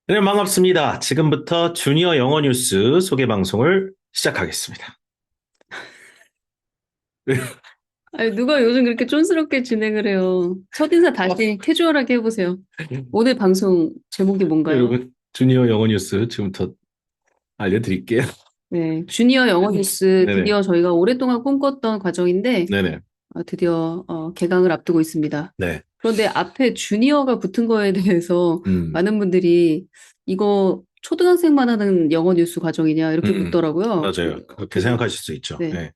네, 반갑습니다. 지금부터 주니어 영어 뉴스 소개 방송을 시작하겠습니다. 아니, 누가 요즘 그렇게 촌스럽게 진행을 해요? 첫인사 다시 캐주얼하게 해보세요. 오늘 방송 제목이 뭔가요? 여러분, 주니어 영어 뉴스 지금부터 알려드릴게요. 네, 주니어 영어 뉴스 네네, 드디어 저희가 오랫동안 꿈꿨던 과정인데 네네, 드디어 개강을 앞두고 있습니다. 네, 그런데 앞에 주니어가 붙은 거에 대해서 음, 많은 분들이 이거 초등학생만 하는 영어 뉴스 과정이냐 이렇게 묻더라고요. 맞아요. 그렇게 그래서 생각하실 수 있죠. 네,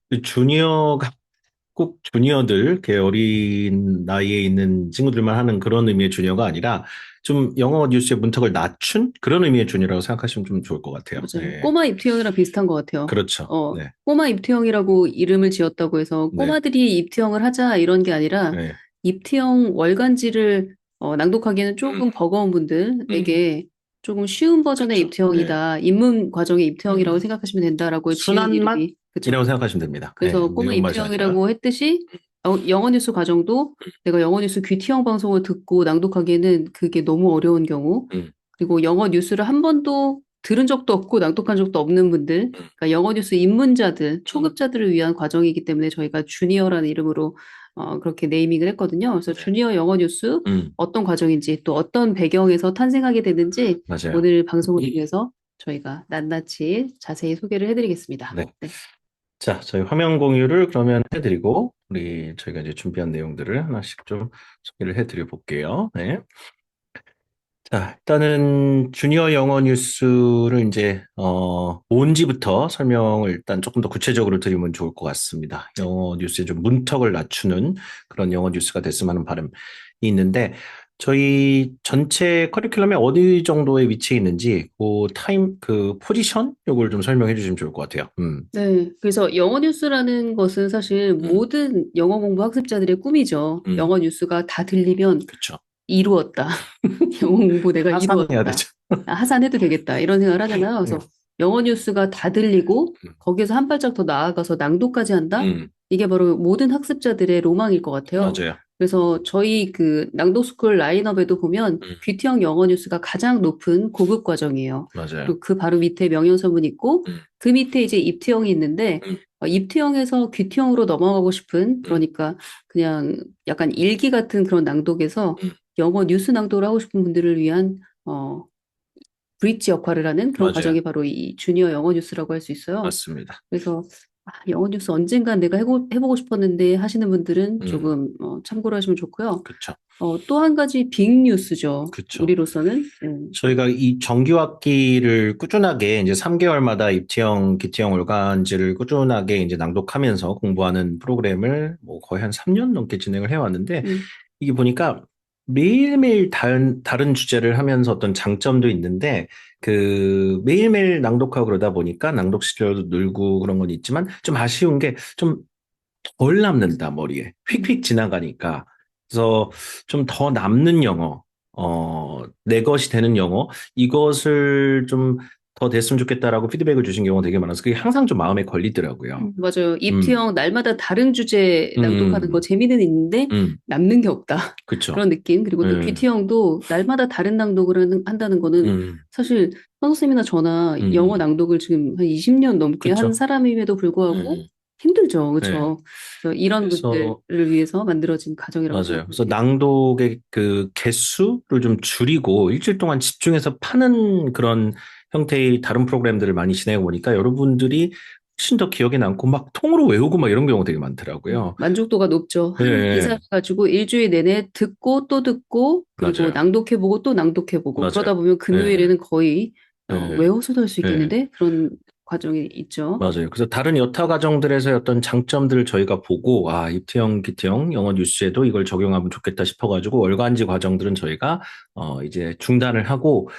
네. 주니어가 꼭 주니어들, 이렇게 어린 나이에 있는 친구들만 하는 그런 의미의 주니어가 아니라 좀 영어 뉴스의 문턱을 낮춘 그런 의미의 주니어라고 생각하시면 좀 좋을 것 같아요. 맞아요. 네, 꼬마 입티형이랑 비슷한 것 같아요. 그렇죠. 네, 꼬마 입티형이라고 이름을 지었다고 해서 네, 꼬마들이 입티형을 하자 이런 게 아니라 네. 입티형 월간지를 낭독하기에는 조금 버거운 음, 분들에게 조금 쉬운 버전의 그렇죠. 네. 입티형이다. 입문 과정의 입티형이라고 생각하시면 된다라고 지은 순한 이름이 그죠. 맛이라고 생각하시면 됩니다. 네, 그래서 꼬마 매운 맛이 아니라. 입티형이라고 했듯이 영어 뉴스 과정도 내가 영어 뉴스 귀티형 방송을 듣고 낭독하기에는 그게 너무 어려운 경우 음, 그리고 영어 뉴스를 한 번도 들은 적도 없고 낭독한 적도 없는 분들, 음, 그러니까 영어 뉴스 입문자들, 음, 초급자들을 위한 과정이기 때문에 저희가 주니어라는 이름으로 그렇게 네이밍을 했거든요. 그래서 네. 주니어 영어 뉴스 음, 어떤 과정인지 또 어떤 배경에서 탄생하게 되는지 맞아요. 오늘 방송을 통해서 저희가 낱낱이 자세히 소개를 해드리겠습니다. 네. 네. 자, 저희 화면 공유를 그러면 해드리고, 저희가 이제 준비한 내용들을 하나씩 좀 소개를 해드려 볼게요. 네. 자, 일단은 주니어 영어 뉴스를 이제, 뭔지부터 설명을 일단 조금 더 구체적으로 드리면 좋을 것 같습니다. 영어 뉴스의 좀 문턱을 낮추는 그런 영어 뉴스가 됐으면 하는 바람이 있는데, 저희 전체 커리큘럼에 어디 정도에 위치해 있는지, 그 포지션? 요걸 좀 설명해 주시면 좋을 것 같아요. 네, 그래서 영어 뉴스라는 것은 사실 음, 모든 영어 공부 학습자들의 꿈이죠. 음, 영어 뉴스가 다 들리면 그쵸. 이루었다. 영어 공부 내가 하산해야 이루었다. 되죠. 하산해도 되겠다. 이런 생각을 하잖아요. 음, 그래서 영어 뉴스가 다 들리고 음, 거기서 한 발짝 더 나아가서 낭독까지 한다? 음, 이게 바로 모든 학습자들의 로망일 것 같아요. 맞아요. 그래서 저희 그 낭독 스쿨 라인업에도 보면 음, 귀티형 영어 뉴스가 가장 높은 고급 과정이에요. 맞아요. 그리고 그 바로 밑에 명령서문 있고 음, 그 밑에 이제 입티형이 있는데 음, 입티형에서 귀티형으로 넘어가고 싶은 음, 그러니까 그냥 약간 일기 같은 그런 낭독에서 음, 영어 뉴스 낭독을 하고 싶은 분들을 위한 어, 브릿지 역할을 하는 그런 맞아요. 과정이 바로 이 주니어 영어 뉴스라고 할 수 있어요. 맞습니다. 그래서 영어 뉴스 언젠간 내가 해보고 싶었는데 하시는 분들은 음, 조금 참고를 하시면 좋고요. 그쵸. 또 한 가지 빅 뉴스죠. 그쵸. 우리로서는. 저희가 이 정규학기를 꾸준하게 이제 3개월마다 입티형, 기티형 월간지를 꾸준하게 이제 낭독하면서 공부하는 프로그램을 뭐 거의 한 3년 넘게 진행을 해왔는데 음, 이게 보니까 매일매일 다른 주제를 하면서 어떤 장점도 있는데 그 매일매일 낭독하고 그러다 보니까 낭독 시간도 늘고 그런 건 있지만 좀 아쉬운 게 좀 덜 남는다, 머리에. 음. 휙휙 지나가니까. 그래서 좀 더 남는 영어, 내 것이 되는 영어, 이것을 좀 더 됐으면 좋겠다라고 피드백을 주신 경우가 되게 많아서 그게 항상 좀 마음에 걸리더라고요. 맞아요. 음, 입티형 날마다 다른 주제 낭독하는 거 음, 재미는 있는데 음, 남는 게 없다. 그쵸. 그런 느낌. 그리고 또 음, 귀티형도 날마다 다른 낭독을 한다는 거는 음, 사실 선생님이나 저나 영어 음, 낭독을 지금 한 20년 넘게 한 그쵸. 사람임에도 불구하고 음, 힘들죠. 네. 그렇죠. 이런 그래서 분들을 위해서 만들어진 과정이라고 맞아요. 생각하면 그래서 돼요. 낭독의 그 개수를 좀 줄이고 일주일 동안 집중해서 파는 그런 형태의 다른 프로그램들을 많이 진행해 보니까 여러분들이 훨씬 더 기억에 남고 막 통으로 외우고 막 이런 경우가 되게 많더라고요. 만족도가 높죠. 예, 한 기사 예, 가지고 일주일 내내 듣고 또 듣고 그리고 맞아요. 낭독해보고 또 낭독해보고 그러다 맞아요. 보면 예, 금요일에는 거의 예, 외워서도 할 수 예. 있겠는데 그런 과정이 있죠. 맞아요. 그래서 다른 여타 과정들에서의 어떤 장점들을 저희가 보고, 입티형, 기티형 영어 뉴스에도 이걸 적용하면 좋겠다 싶어가지고, 월간지 과정들은 저희가, 이제 중단을 하고,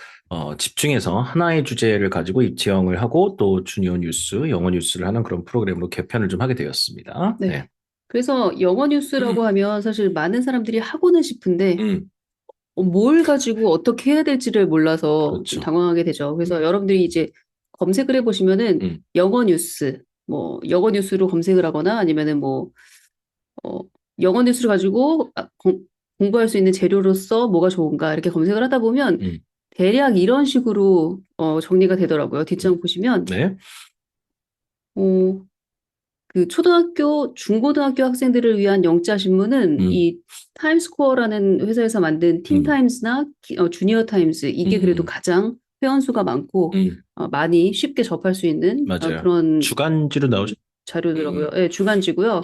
집중해서 하나의 주제를 가지고 입티형을 하고, 또 주니어 뉴스, 영어 뉴스를 하는 그런 프로그램으로 개편을 좀 하게 되었습니다. 네. 네. 그래서 영어 음, 뉴스라고 하면 사실 많은 사람들이 하고는 싶은데 음, 뭘 가지고 어떻게 해야 될지를 몰라서 좀 그렇죠. 당황하게 되죠. 그래서 여러분들이 이제 검색을 해보시면은 음, 영어 뉴스, 뭐 영어 뉴스로 검색을 하거나 아니면은 뭐 어, 영어 뉴스를 가지고 공부할 수 있는 재료로서 뭐가 좋은가 이렇게 검색을 하다 보면 음, 대략 이런 식으로 정리가 되더라고요. 뒷장 보시면 네. 어, 그 초등학교, 중고등학교 학생들을 위한 영자 신문은 음, 이 타임스코어라는 회사에서 만든 음, 팀타임스나 주니어 타임스 이게 그래도 음, 가장 회원수가 많고 음, 많이 쉽게 접할 수 있는 맞아요. 그런 주간지로 나오죠? 자료더라고요. 예, 주간지고요.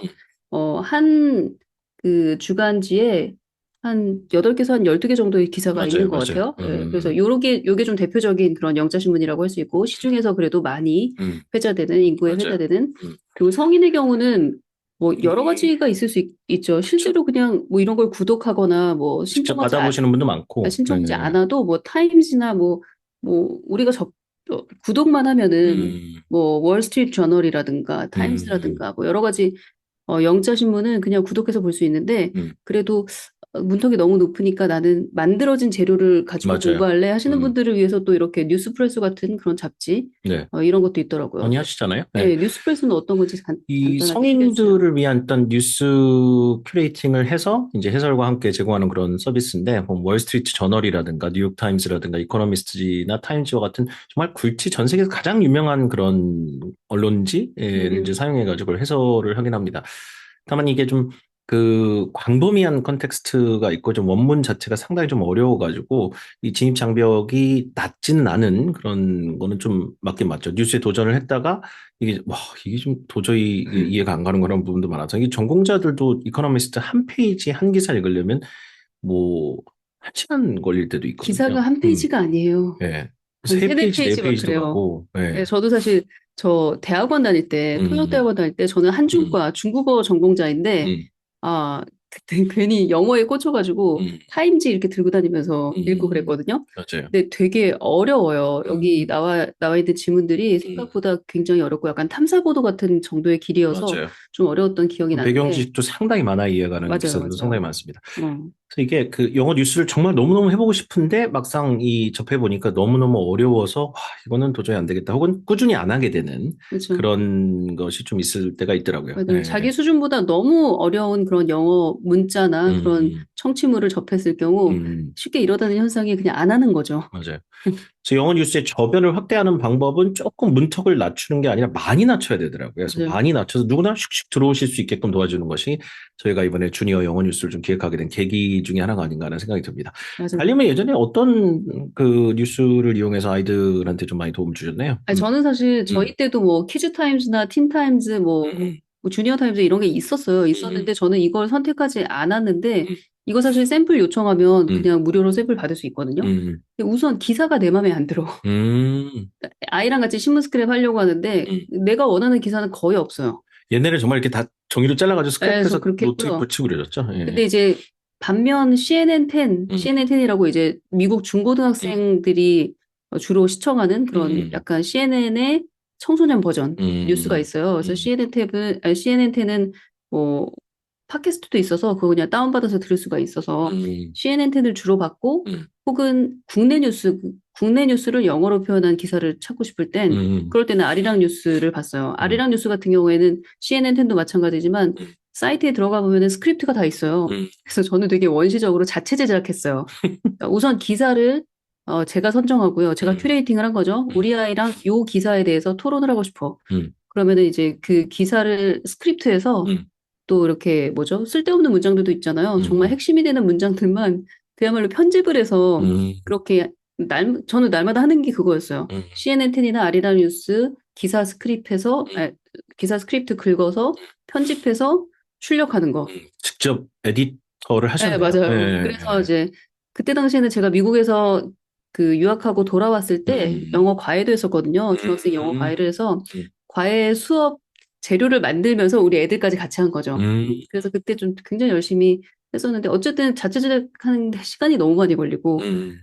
한 그 주간지에 한 8개에서 한 12개 정도의 기사가 있는 맞아요, 것 맞아요. 같아요. 예, 그래서 요게 좀 대표적인 그런 영자 신문이라고 할 수 있고 시중에서 그래도 많이 회자되는 인구에 맞아요. 회자되는 그리고 성인의 경우는 뭐 여러 가지가 있을 수 있죠. 실제로 그냥 뭐 이런 걸 구독하거나 뭐 직접 받아보시는 분도 많고, 신청하지 않아도 뭐 타임즈나 뭐 우리가 구독만 하면은 음, 뭐 월스트리트 저널이라든가 음, 타임스라든가 뭐 여러 가지 영자 신문은 그냥 구독해서 볼 수 있는데 음, 그래도 문턱이 너무 높으니까 나는 만들어진 재료를 가지고 맞아요. 공부할래 하시는 음, 분들을 위해서 또 이렇게 뉴스프레소 같은 그런 잡지 네. 이런 것도 있더라고요. 많이 하시잖아요. 네. 네, 뉴스프레소는 어떤 건지 이 간단하게 소개해 주세요. 성인들을 위한 어떤 뉴스 큐레이팅을 해서 이제 해설과 함께 제공하는 그런 서비스인데, 뭐 월스트리트 저널이라든가 뉴욕타임스라든가 이코노미스트지나 타임즈와 같은 정말 굴지 전 세계에서 가장 유명한 그런 언론지를 이제 음, 사용해가지고 해설을 하긴 합니다. 다만 이게 좀 그 광범위한 컨텍스트가 있고 좀 원문 자체가 상당히 좀 어려워가지고 이 진입 장벽이 낮지는 않은 그런 거는 좀 맞긴 맞죠. 뉴스에 도전을 했다가 이게 좀 도저히 이게 이해가 안 가는 그런 부분도 많아서, 이 전공자들도 이코노미스트 한 페이지 한 기사 읽으려면 뭐, 한 시간 걸릴 때도 기사가 있거든요. 한 페이지가 아니에요. 예. 한 세 세네 페이지, 네 페이지 막 페이지도 그래요. 가고, 예, 예. 저도 사실 저 대학원 다닐 때, 음, 통역대학원 다닐 때 저는 음, 한중과 중국어 전공자인데 음, 그때 괜히 영어에 꽂혀가지고 음, 타임지 이렇게 들고 다니면서 읽고 음, 그랬거든요. 맞아요. 근데 되게 어려워요. 여기 음, 나와 있는 지문들이 음, 생각보다 굉장히 어렵고 약간 탐사보도 같은 정도의 길이어서 맞아요. 좀 어려웠던 기억이 배경 나는데, 지식도 상당히 많아 이해가는 맞아요, 기사들도 상당히 맞아요. 많습니다. 어, 그래서 이게 그 영어 뉴스를 정말 너무너무 해보고 싶은데 막상 이 접해보니까 너무너무 어려워서 이거는 도저히 안 되겠다. 혹은 꾸준히 안 하게 되는 그렇죠. 그런 것이 좀 있을 때가 있더라고요. 맞아요. 네. 자기 수준보다 너무 어려운 그런 영어 문자나 그런 음, 청취물을 접했을 경우 음, 쉽게 일어나는 현상이 그냥 안 하는 거죠. 맞아요. 그래서 영어 뉴스의 저변을 확대하는 방법은 조금 문턱을 낮추는 게 아니라 많이 낮춰야 되더라고요. 그래서 맞아요. 많이 낮춰서 누구나 슉슉 들어오실 수 있게끔 도와주는 것이 저희가 이번에 주니어 영어 뉴스를 좀 기획하게 된 계기 중에 하나가 아닌가 하는 생각이 듭니다. 맞아요. 알림은 예전에 어떤 그 뉴스를 이용해서 아이들한테 좀 많이 도움 주셨나요? 아니, 저는 사실 음, 저희 때도 뭐 키즈 타임즈나 틴 타임즈 음, 뭐 주니어 타임즈 이런 게 있었어요. 있었는데 저는 이걸 선택하지 않았는데 이거 사실 샘플 요청하면 음, 그냥 무료로 샘플 받을 수 있거든요. 음, 근데 우선 기사가 내 마음에 안 들어. 음, 아이랑 같이 신문 스크랩 하려고 하는데 음. 내가 원하는 기사는 거의 없어요. 옛날에 정말 이렇게 다 종이로 잘라가지고 그래서 스크랩해서 그렇게 노트에 했고요. 붙이고 그러셨죠? 예. 근데 이제 반면 음, CNN10이라고 이제 미국 중고등학생들이 주로 시청하는 그런 음, 약간 CNN의 청소년 버전 뉴스가 음, 있어요. 그래서 음, CNN10은 뭐 팟캐스트도 있어서 그거 그냥 다운받아서 들을 수가 있어서 음, CNN10을 주로 받고 음, 혹은 국내 뉴스를 영어로 표현한 기사를 찾고 싶을 땐 음, 그럴 때는 아리랑 뉴스를 봤어요. 음, 아리랑 뉴스 같은 경우에는 CNN10도 마찬가지지만 사이트에 들어가 보면은 스크립트가 다 있어요. 그래서 저는 되게 원시적으로 자체 제작했어요. 그러니까 우선 기사를 제가 선정하고요. 제가 음, 큐레이팅을 한 거죠. 우리 아이랑 요 기사에 대해서 토론을 하고 싶어. 음, 그러면은 이제 그 기사를 스크립트에서 음, 또 이렇게 뭐죠? 쓸데없는 문장들도 있잖아요. 정말 음, 핵심이 되는 문장들만 그야말로 편집을 해서 음, 그렇게 저는 날마다 하는 게 그거였어요. 음, CNN10이나 아리랑 뉴스 기사 스크립트 긁어서 편집해서 출력하는 거. 직접 에디터를 네, 하셨네요. 예, 맞아요. 그래서 예. 이제 그때 당시에는 제가 미국에서 그 유학하고 돌아왔을 때 음, 영어 과외도 했었거든요. 중학생 영어 음, 과외를 해서 음, 과외 수업 재료를 만들면서 우리 애들까지 같이 한 거죠. 음, 그래서 그때 좀 굉장히 열심히 했었는데 어쨌든 자체 제작하는 데 시간이 너무 많이 걸리고 음,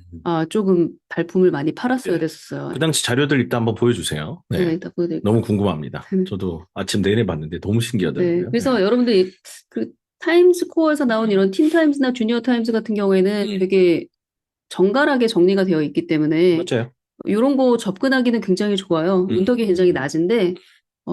조금 발품을 많이 팔았어야 예. 됐었어요. 그 당시 자료들 일단 한번 보여주세요. 네. 네, 이따 보여드릴게요. 너무 궁금합니다. 저도 아침 내내 봤는데 너무 네, 신기하더라고요. 네. 그래서 여러분들이 그 타임스코어에서 나온 이런 틴 타임스나 주니어 타임스 같은 경우에는 되게 정갈하게 정리가 되어 있기 때문에 맞아요. 이런 거 접근하기는 굉장히 좋아요. 문턱이 굉장히 음, 낮은데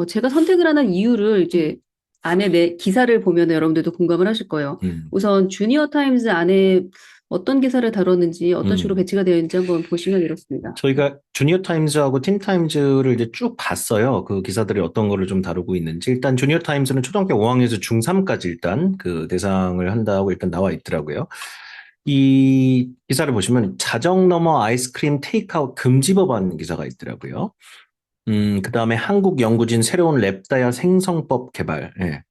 제가 선택을 하는 이유를 이제 안에 내 기사를 보면 여러분들도 공감을 하실 거예요. 음, 우선 주니어 타임즈 안에 어떤 기사를 다뤘는지 어떤 식으로 음. 배치가 되어 있는지 한번 보시면 이렇습니다. 저희가 주니어 타임즈하고 팀 타임즈를 이제 쭉 봤어요. 그 기사들이 어떤 거를 좀 다루고 있는지. 일단 주니어 타임즈는 초등학교 5학년에서 중3까지 일단 그 대상을 한다고 일단 나와 있더라고요. 이 기사를 보시면 자정 넘어 아이스크림 테이크아웃 금지 법안 기사가 있더라고요. 그다음에 한국 연구진 새로운 랩다이아 생성법 개발. 예.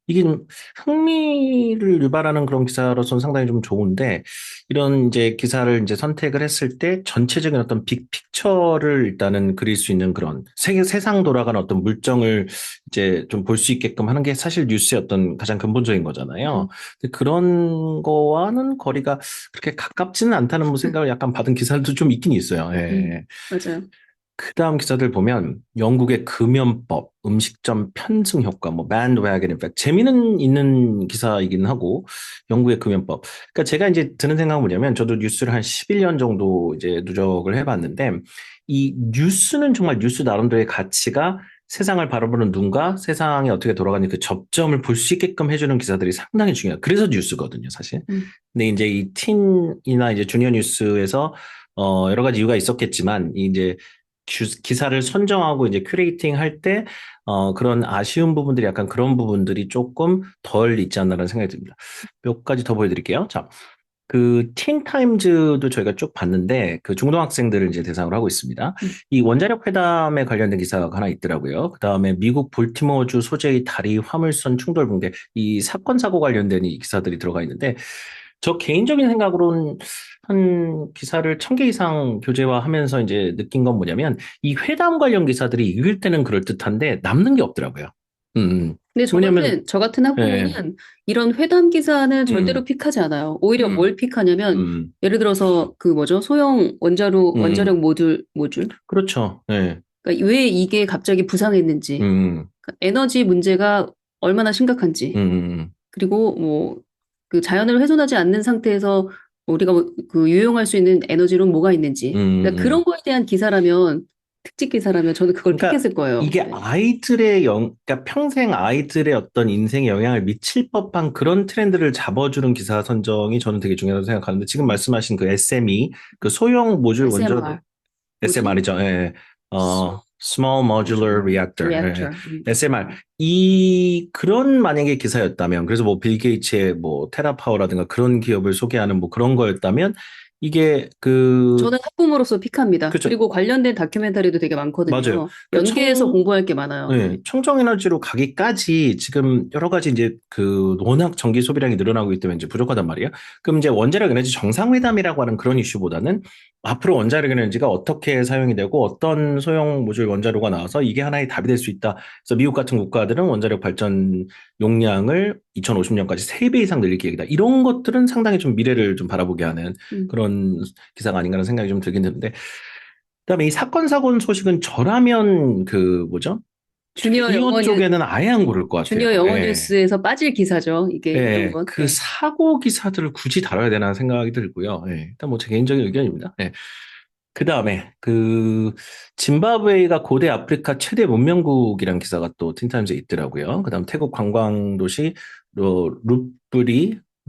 이게 좀 흥미를 유발하는 그런 기사로서는 상당히 좀 좋은데, 이런 이제 기사를 이제 선택을 했을 때 전체적인 어떤 빅픽처를 일단은 그릴 수 있는 그런 세상 돌아가는 어떤 물정을 이제 좀 볼 수 있게끔 하는 게 사실 뉴스의 어떤 가장 근본적인 거잖아요. 근데 그런 거와는 거리가 그렇게 가깝지는 않다는 뭐 생각을 약간 받은 기사들도 좀 있긴 있어요. 예. 맞아요. 그 다음 기사들 보면 영국의 금연법, 음식점 편승 효과, 뭐 bandwagon effect 재미는 있는 기사이긴 하고 영국의 금연법. 그러니까 제가 이제 드는 생각은 뭐냐면 저도 뉴스를 한 11년 정도 이제 누적을 해봤는데 이 뉴스는 정말 뉴스 나름대로의 가치가 세상을 바라보는 눈과 세상이 어떻게 돌아가는 그 접점을 볼 수 있게끔 해주는 기사들이 상당히 중요해요. 그래서 뉴스거든요, 사실. 음. 근데 이제 이 틴이나 이제 주니어 뉴스에서 여러 가지 이유가 있었겠지만 이제 기사를 선정하고 이제 큐레이팅 할 때, 그런 아쉬운 부분들이 약간 그런 부분들이 조금 덜 있지 않나라는 생각이 듭니다. 몇 가지 더 보여드릴게요. 자, 그, 틴타임즈도 저희가 쭉 봤는데, 그 중동학생들을 이제 대상으로 하고 있습니다. 음. 이 원자력 회담에 관련된 기사가 하나 있더라고요. 그 다음에 미국 볼티모어주 소재의 다리 화물선 충돌 붕괴, 이 사건, 사고 관련된 이 기사들이 들어가 있는데, 저 개인적인 생각으로는 한 기사를 1,000개 이상 교재화하면서 이제 느낀 건 뭐냐면 이 회담 관련 기사들이 읽을 때는 그럴듯한데 남는 게 없더라고요. 근데 왜냐면 저 같은 예, 학부모는 이런 회담 기사는 절대로 음, 픽하지 않아요. 오히려 음, 뭘 픽하냐면, 음, 예를 들어서 그 뭐죠? 소형 원자력 음, 모듈. 그렇죠. 예, 그러니까 왜 이게 갑자기 부상했는지, 음, 그러니까 에너지 문제가 얼마나 음, 심각한지, 음, 그리고 뭐 그 자연을 훼손하지 않는 상태에서 우리가 그 유용할 수 있는 에너지는 뭐가 음, 있는지. 그러니까 음. 그런 거에 대한 기사라면, 특집 기사라면 저는 그걸 그러니까 픽했을 거예요. 이게 네. 그러니까 평생 아이들의 어떤 인생에 영향을 미칠 법한 그런 트렌드를 잡아주는 기사 선정이 저는 되게 중요하다고 생각하는데 지금 말씀하신 그 SME, 그 소형 모듈 원자로 SMR. 뭐지? SMR이죠. 예. Small Modular Modular Reactor. 예. Reactor. SMR. 이 그런 만약에 기사였다면 그래서 뭐 빌 게이츠의 뭐 테라파워라든가 그런 기업을 소개하는 뭐 그런 거였다면 이게 그 저는 학부모로서 픽합니다. 그죠. 그리고 관련된 다큐멘터리도 되게 맞아요. 많거든요. 그 연계해서 공부할 게 많아요. 네, 청정 에너지로 가기까지 지금 여러 가지 이제 그 워낙 전기 소비량이 늘어나고 있기 때문에 이제 부족하단 말이에요. 그럼 이제 원자력 에너지 정상회담이라고 하는 그런 이슈보다는 앞으로 원자력 에너지가 어떻게 사용이 되고 어떤 소형 모듈 원자로가 나와서 이게 하나의 답이 될 수 있다. 그래서 미국 같은 국가들은 원자력 발전 용량을 2050년까지 3배 이상 늘릴 계획이다. 이런 것들은 상당히 좀 미래를 좀 바라보게 하는 음. 그런 기사가 아닌가라는 생각이 좀 들긴 드는데 그다음에 이 사건 사고 소식은 저라면 그 뭐죠? 주니어 주니어 영어 뉴 쪽에는 아예 안 고를 것 같아요. 주니어 영어 예. 뉴스에서 빠질 기사죠. 이게 이런 예. 건. 그 네. 사고 기사들을 굳이 다뤄야 되나 생각이 들고요. 예. 일단 뭐 제 개인적인 의견입니다. 예. 그 다음에 그 짐바브웨이가 고대 아프리카 최대 문명국이라는 기사가 또 틴타임즈에 있더라고요. 그다음 태국 관광 도시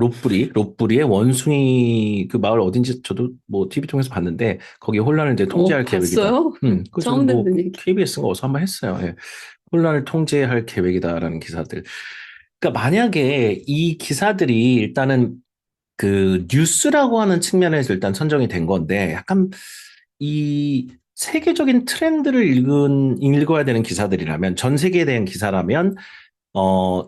롯부리의 원숭이 그 마을 어딘지 저도 뭐 TV 통해서 봤는데 거기 혼란을 이제 통제할 계획이다. 봤어요? 그래서 저도 처음 뭐 듣는 얘기. KBS가 어서 한번 했어요. 예. 혼란을 통제할 계획이다라는 기사들. 그러니까 만약에 이 기사들이 일단은 그 뉴스라고 하는 측면에서 일단 선정이 된 건데 약간 이 세계적인 트렌드를 읽어야 되는 기사들이라면 전 세계에 대한 기사라면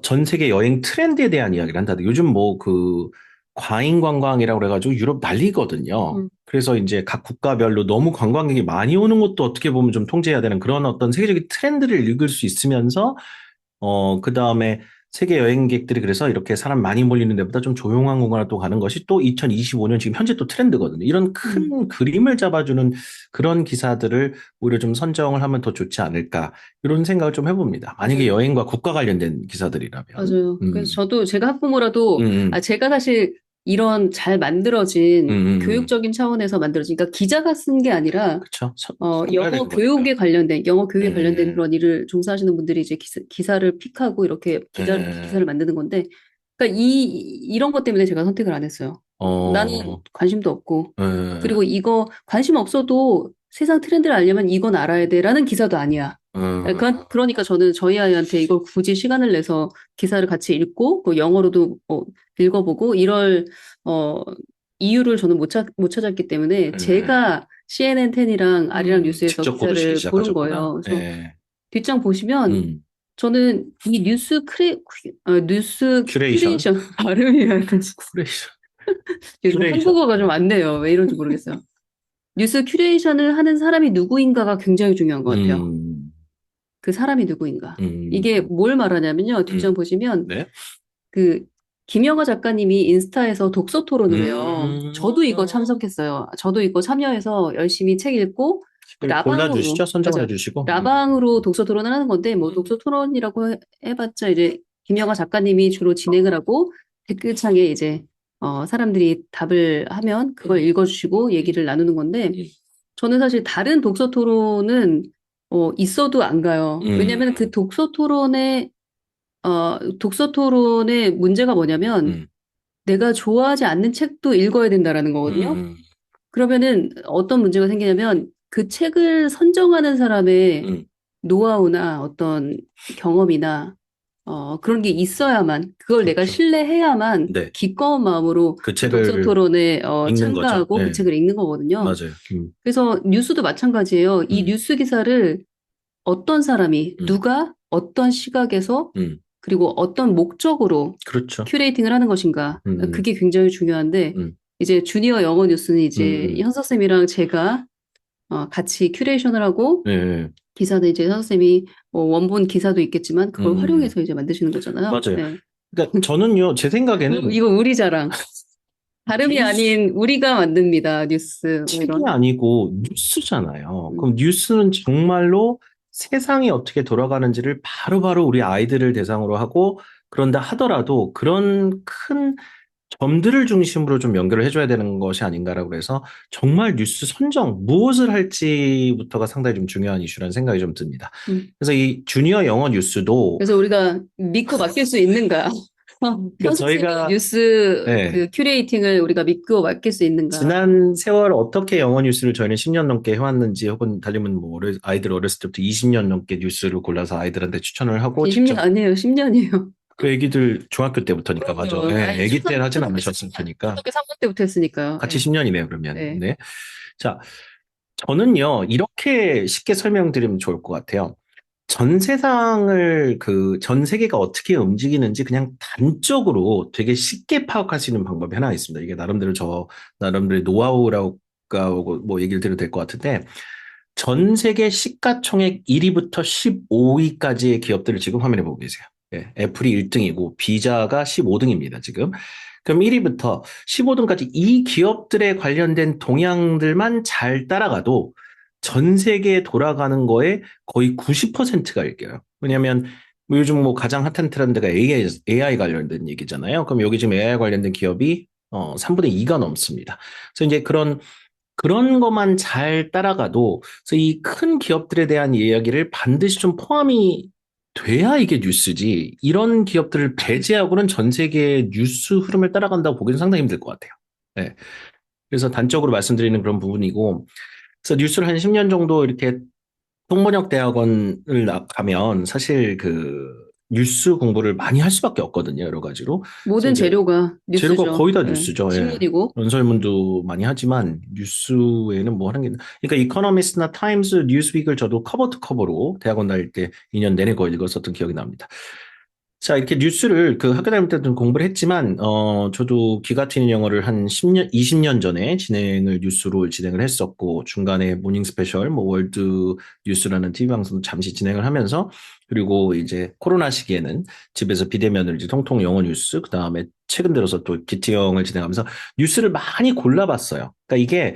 전 세계 여행 트렌드에 대한 이야기를 한다. 요즘 뭐 그 과잉 관광이라고 그래가지고 유럽 난리거든요. 음. 그래서 이제 각 국가별로 너무 관광객이 많이 오는 것도 어떻게 보면 좀 통제해야 되는 그런 어떤 세계적인 트렌드를 읽을 수 있으면서 그 다음에 세계 여행객들이 그래서 이렇게 사람 많이 몰리는 데보다 좀 조용한 공간을 또 가는 것이 또 2025년 지금 현재 또 트렌드거든요. 이런 음. 큰 그림을 잡아주는 그런 기사들을 오히려 좀 선정을 하면 더 좋지 않을까. 이런 생각을 좀 해봅니다. 만약에 맞아요. 여행과 국가 관련된 기사들이라면. 맞아요. 그래서 저도 제가 학부모라도, 음, 제가 사실 이런 잘 음, 만들어진 음. 교육적인 차원에서 만들어진, 그러니까 기자가 쓴 게 아니라, 그쵸. 봐야 되는 거니까. 영어 교육에 관련된 예, 그런 일을 종사하시는 분들이 이제 기사를 픽하고 이렇게 기사를 예. 만드는 건데, 그러니까 이런 것 때문에 제가 선택을 안 했어요. 나는 관심도 없고. 예, 그리고 이거 관심 없어도 세상 트렌드를 알려면 이건 알아야 돼라는 기사도 아니야. 그러니까 저는 저희 아이한테 이걸 굳이 시간을 내서 기사를 같이 읽고 그 영어로도 읽어보고 이럴 어, 이유를 저는 못 찾았기 때문에 제가 CNN 10이랑 아리랑 뉴스에서 직접 고르시기 기사를 고른 시작하셨구나. 거예요. 그래서 예. 뒷장 보시면 저는 이 뉴스 큐레이션. 큐레이션 발음이 약간 큐레이션. 요즘 큐레이션. 한국어가 좀 안 돼요. 왜 이런지 모르겠어요. 뉴스 큐레이션을 하는 사람이 누구인가가 굉장히 중요한 것 같아요. 그 사람이 누구인가. 이게 뭘 말하냐면요. 뒷장 보시면 네. 그 김영하 작가님이 인스타에서 독서 토론을 해요. 저도 이거 참석했어요. 저도 이거 참여해서 열심히 책 읽고 골라주시죠. 선정을 맞아요. 해주시고. 라방으로 독서 토론을 하는 건데 뭐 독서 토론이라고 해봤자 이제 김영하 작가님이 주로 진행을 하고 댓글창에 이제 사람들이 답을 하면 그걸 읽어주시고 얘기를 나누는 건데 저는 사실 다른 독서 토론은 있어도 안 가요. 왜냐면 그 독서 토론의 문제가 뭐냐면 내가 좋아하지 않는 책도 읽어야 된다라는 거거든요. 그러면은 어떤 문제가 생기냐면 그 책을 선정하는 사람의 노하우나 어떤 경험이나 그런 게 있어야만 그걸 내가 그렇죠. 신뢰해야만 네. 기꺼운 마음으로 그 책을 독서 토론에 읽는 참가하고 거죠. 그 네. 책을 읽는 거거든요. 맞아요. 그래서 뉴스도 마찬가지예요. 이 뉴스 기사를 어떤 사람이 누가 어떤 시각에서 그리고 어떤 목적으로 그렇죠. 큐레이팅을 하는 것인가. 그게 굉장히 중요한데 이제 주니어 영어 뉴스는 이제 현서쌤이랑 제가 같이 큐레이션을 하고 네. 기사는 이제 현서쌤이 원본 기사도 있겠지만 그걸 활용해서 이제 만드시는 거잖아요. 맞아요. 네. 그러니까 저는요, 제 생각에는 이거 우리 자랑. 다름이 아닌 우리가 만듭니다. 뉴스. 책이 아니고 뉴스잖아요. 그럼 뉴스는 정말로 세상이 어떻게 돌아가는지를 바로바로 우리 아이들을 대상으로 하고 그런다 하더라도 그런 큰 점들을 중심으로 좀 연결을 해줘야 되는 것이 아닌가라고 해서 정말 뉴스 선정, 무엇을 할지부터가 상당히 좀 중요한 이슈라는 생각이 좀 듭니다. 그래서 이 주니어 영어 뉴스도 그래서 우리가 믿고 맡길 수 있는가? 그러니까 저희가 뉴스 그 큐레이팅을 우리가 믿고 맡길 수 있는가? 지난 세월 어떻게 영어 뉴스를 저희는 10년 넘게 해왔는지 혹은 달리면 뭐 아이들 어렸을 때부터 20년 넘게 뉴스를 골라서 아이들한테 추천을 하고 20년 아니에요. 10년이에요. 그 애기들 중학교 때부터니까 맞아. 네, 애기 때는 하진 않으셨을 테니까. 초등학교 3년 때부터 했으니까요. 같이 10년이네요, 그러면. 네. 자, 저는요, 이렇게 쉽게 설명드리면 좋을 것 같아요. 전 세상을 전 세계가 어떻게 움직이는지 그냥 단적으로 되게 쉽게 파악할 수 있는 방법이 하나 있습니다. 이게 나름대로의 노하우라고 뭐 얘기를 드려도 될 것 같은데, 전 세계 시가총액 1위부터 15위까지의 기업들을 지금 화면에 보고 계세요. 예, 애플이 1등이고 비자가 15등입니다, 지금. 그럼 1위부터 15등까지 이 기업들에 관련된 동향들만 잘 따라가도 전 세계에 돌아가는 거에 거의 90%가 읽혀요. 왜냐하면 요즘 뭐 가장 핫한 트렌드가 AI 관련된 얘기잖아요. 그럼 여기 지금 AI 관련된 기업이 3분의 2가 넘습니다. 그래서 이제 그런 것만 잘 따라가도 이 큰 기업들에 대한 이야기를 반드시 좀 포함이 돼야 이게 뉴스지. 이런 기업들을 배제하고는 전 세계의 뉴스 흐름을 따라간다고 보기는 상당히 힘들 것 같아요. 네. 그래서 단적으로 말씀드리는 그런 부분이고, 그래서 뉴스를 한 10년 정도 이렇게 통번역 대학원을 가면 사실 뉴스 공부를 많이 할 수밖에 없거든요. 여러 가지로. 모든 재료가 뉴스죠. 재료가 거의 다 뉴스죠. 신문이고. 연설문도 많이 하지만 뉴스에는 뭐 하는 게 그러니까 이코노미스트나 타임스, 뉴스윅을 저도 커버 투 커버로 대학원 다닐 때 2년 내내 거의 읽었었던 기억이 납니다. 자, 이렇게 뉴스를 학교 다닐 때도 공부를 했지만, 저도 기가 튀는 영어를 한 10년, 20년 전에 뉴스로 진행을 했었고, 중간에 모닝 스페셜, 뭐 월드 뉴스라는 TV 방송도 잠시 진행을 하면서, 그리고 이제 코로나 시기에는 집에서 비대면을 이제 통통 영어 뉴스, 그 다음에 최근 들어서 또 기티형을 진행하면서 뉴스를 많이 골라봤어요. 그러니까 이게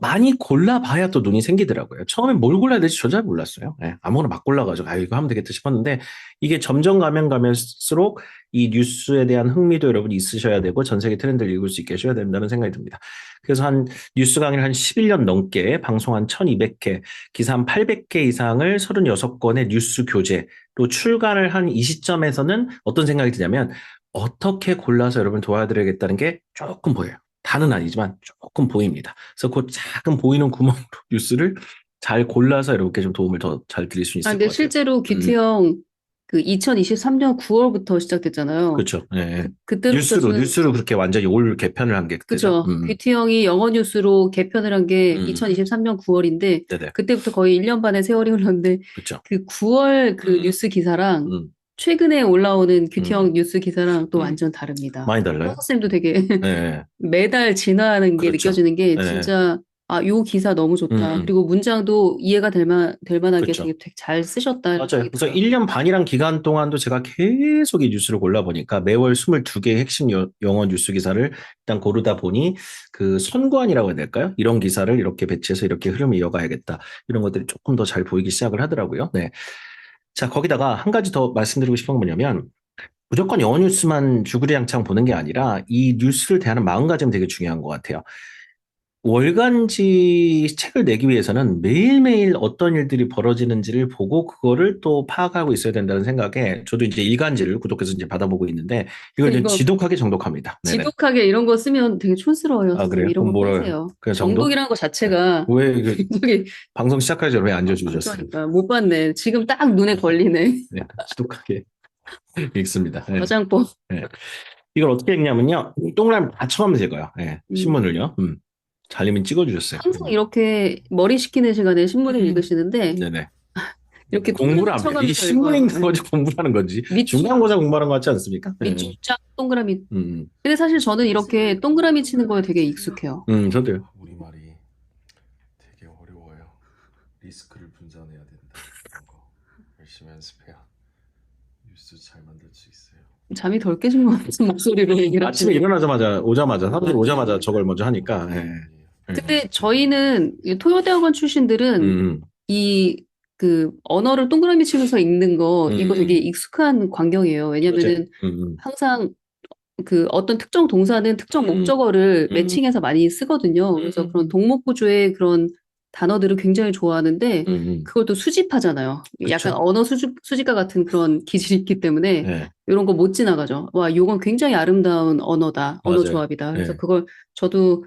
많이 골라봐야 또 눈이 생기더라고요. 처음에 뭘 골라야 될지 저 잘 몰랐어요. 네, 아무거나 막 골라가지고, 이거 하면 되겠다 싶었는데, 이게 점점 가면 가면수록 이 뉴스에 대한 흥미도 여러분이 있으셔야 되고, 전 세계 트렌드를 읽을 수 있게 하셔야 된다는 생각이 듭니다. 그래서 뉴스 강의를 한 11년 넘게, 방송 한 1200회, 기사 한 800개 이상을 36권의 뉴스 교재로 출간을 한 이 시점에서는 어떤 생각이 드냐면, 어떻게 골라서 여러분 도와드려야겠다는 게 조금 보여요. 다는 아니지만 조금 보입니다. 그래서 그 작은 보이는 구멍으로 뉴스를 잘 골라서 여러분께 좀 도움을 더 잘 드릴 수 아, 있을 근데 것 같아요. 실제로 귀티형 그 2023년 9월부터 시작됐잖아요. 그렇죠. 예, 예. 그때부터 저는 뉴스로 그렇게 완전히 올 개편을 한 게 그때죠. 그죠. 귀티형이 영어 뉴스로 개편을 한 게 음, 2023년 9월인데 네네. 그때부터 거의 1년 반의 세월이 흘렀는데 그렇죠. 그 9월 그 뉴스 기사랑 음, 최근에 올라오는 음, 귀티형 뉴스 기사랑 또 음. 완전 다릅니다. 많이 달라요. 쌤도 되게 예, 예. 매달 진화하는 게 그렇죠. 느껴지는 게 예, 예. 진짜 아, 요 기사 너무 음, 좋다. 음. 그리고 문장도 이해가 될 만하게 그렇죠. 되게 잘 쓰셨다 이런 맞아요. 생각이 그래서 들어요. 1년 반이란 기간 동안도 제가 계속 이 뉴스를 골라보니까 매월 22개의 핵심 영어 뉴스 기사를 일단 고르다 보니 그 선관이라고 해야 될까요? 이런 기사를 이렇게 배치해서 이렇게 흐름을 이어가야겠다. 이런 것들이 조금 더 잘 보이기 시작을 하더라고요. 네. 자, 거기다가 한 가지 더 말씀드리고 싶은 건 뭐냐면 무조건 영어 뉴스만 주구장창 보는 게 아니라 이 뉴스를 대하는 마음가짐이 되게 중요한 것 같아요. 월간지 책을 내기 위해서는 매일매일 어떤 일들이 벌어지는지를 보고 그거를 또 파악하고 있어야 된다는 생각에 저도 이제 일간지를 구독해서 이제 받아보고 있는데 이걸 이제 이거 지독하게 정독합니다. 네네. 지독하게 이런 거 쓰면 되게 촌스러워요. 아, 선생님 그래요? 이런 그럼 거 뭐를, 빼세요. 그냥 정독? 정독이라는 거 네. 자체가 왜, 이게 굉장히 방송 시작하기 전에 왜 안 줘주셨어요? 그러니까 못 봤네. 지금 딱 눈에 걸리네. 네, 지독하게 읽습니다. 네. 저장법. 네. 이걸 어떻게 읽냐면요. 동그라미 다 쳐가면서 읽어요. 네. 음. 신문을요. 잘리면 찍어주셨어요. 항상 이렇게 머리 식히는 시간에 신문을 읽으시는데 네네. 이렇게 공부를 동그라미 안 해. 이게 쳐가면서 신문 읽어요. 읽는 거지 공부를 하는 건지 밑줄 중간고사 공부하는 것 같지 않습니까? 네. 밑줄 쫙 동그라미. 음, 근데 사실 저는 이렇게 동그라미 치는 거에 되게 익숙해요. 저도요. 우리말이 되게 어려워요. 리스크를 분산해야 된다. 이런 거 열심히 연습해야 뉴스 잘 만들 수 있어요. 잠이 덜 깨진 것 같은 목소리로 얘기를 아침에 하시네. 일어나자마자 오자마자 사무실 오자마자 저걸 먼저 하니까. 예. 예. 근데 저희는 이 토요대학원 출신들은 음, 이 그 언어를 동그라미 치면서 읽는 거 이거 되게 음. 익숙한 광경이에요. 맞아요. 왜냐면은 항상 그 어떤 특정 동사는 특정 목적어를 음. 매칭해서 많이 쓰거든요. 그래서 그런 동목구조의 그런 단어들을 굉장히 좋아하는데 그걸 또 수집하잖아요. 약간 그쵸. 언어 수집가 같은 그런 기질이 있기 때문에 예, 이런 거 못 지나가죠. 와, 이건 굉장히 아름다운 언어다. 언어 맞아요. 조합이다. 그래서 예, 그걸 저도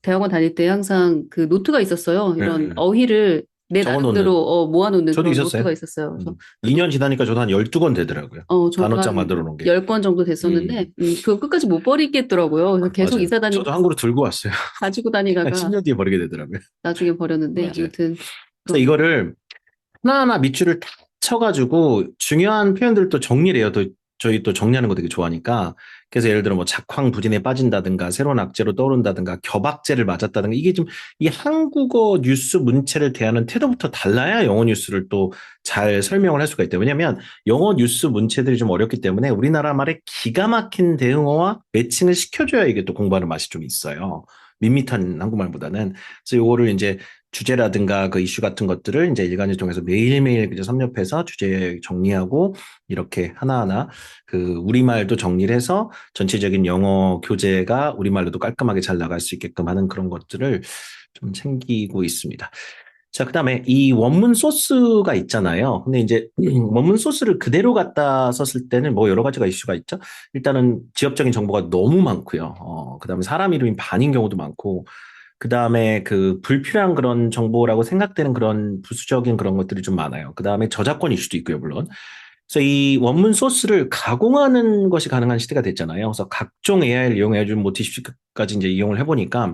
대학원 다닐 때 항상 그 노트가 있었어요. 이런 예. 어휘를 내 적어놓는. 나름대로 모아놓는 저도 그런 있었어요. 노트가 있었어요. 그래서 2년 지나니까 저도 한 12권 되더라고요. 저도 단어장 한 만들어 놓은 게. 10권 정도 됐었는데, 그거 끝까지 못 버리겠더라고요. 그래서 계속 맞아요. 이사 다니고 저도 한국으로 들고 왔어요. 가지고 한 다니다가 10년 뒤에 버리게 되더라고요. 나중에 버렸는데, 맞아요. 아무튼, 그래서 이거를 하나하나 밑줄을 다 쳐가지고 중요한 표현들을 또 정리를 해요. 또 저희 또 정리하는 거 되게 좋아하니까. 그래서 예를 들어 뭐 작황부진에 빠진다든가 새로운 악재로 떠오른다든가 겹악재를 맞았다든가 이게 좀 이 한국어 뉴스 문체를 대하는 태도부터 달라야 영어 뉴스를 또 잘 설명을 할 수가 있대요. 왜냐하면 영어 뉴스 문체들이 좀 어렵기 때문에 우리나라 말에 기가 막힌 대응어와 매칭을 시켜줘야 이게 또 공부하는 맛이 좀 있어요. 밋밋한 한국말보다는. 그래서 요거를 이제 주제라든가 그 이슈 같은 것들을 이제 일간지 통해서 매일매일 그저 섭렵해서 주제 정리하고 이렇게 하나하나 그 우리말도 정리를 해서 전체적인 영어 교재가 우리말로도 깔끔하게 잘 나갈 수 있게끔 하는 그런 것들을 좀 챙기고 있습니다. 자, 그다음에 이 원문 소스가 있잖아요. 근데 이제 원문 소스를 그대로 갖다 썼을 때는 뭐 여러 가지가 이슈가 있죠. 일단은 지역적인 정보가 너무 많고요. 그다음에 사람 이름이 반인 경우도 많고 그다음에 그 불필요한 그런 정보라고 생각되는 그런 부수적인 그런 것들이 좀 많아요. 그다음에 저작권 이슈도 있고요, 물론. 그래서 이 원문 소스를 가공하는 것이 가능한 시대가 됐잖아요. 그래서 각종 AI를 이용해 준 모티십까지 이제 이용을 해보니까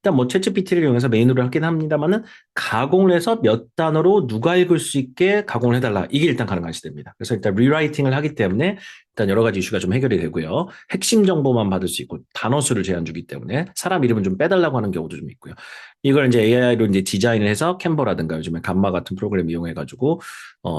일단 뭐 챗GPT를 이용해서 메인으로 하긴 합니다만은 가공을 해서 몇 단어로 누가 읽을 수 있게 가공을 해달라. 이게 일단 가능한 시대입니다. 그래서 일단 리라이팅을 하기 때문에 일단 여러 가지 이슈가 좀 해결이 되고요. 핵심 정보만 받을 수 있고 단어 수를 제한 주기 때문에 사람 이름은 좀 빼달라고 하는 경우도 좀 있고요. 이걸 이제 AI로 이제 디자인을 해서 캔버라든가 요즘에 감마 같은 프로그램 이용해가지고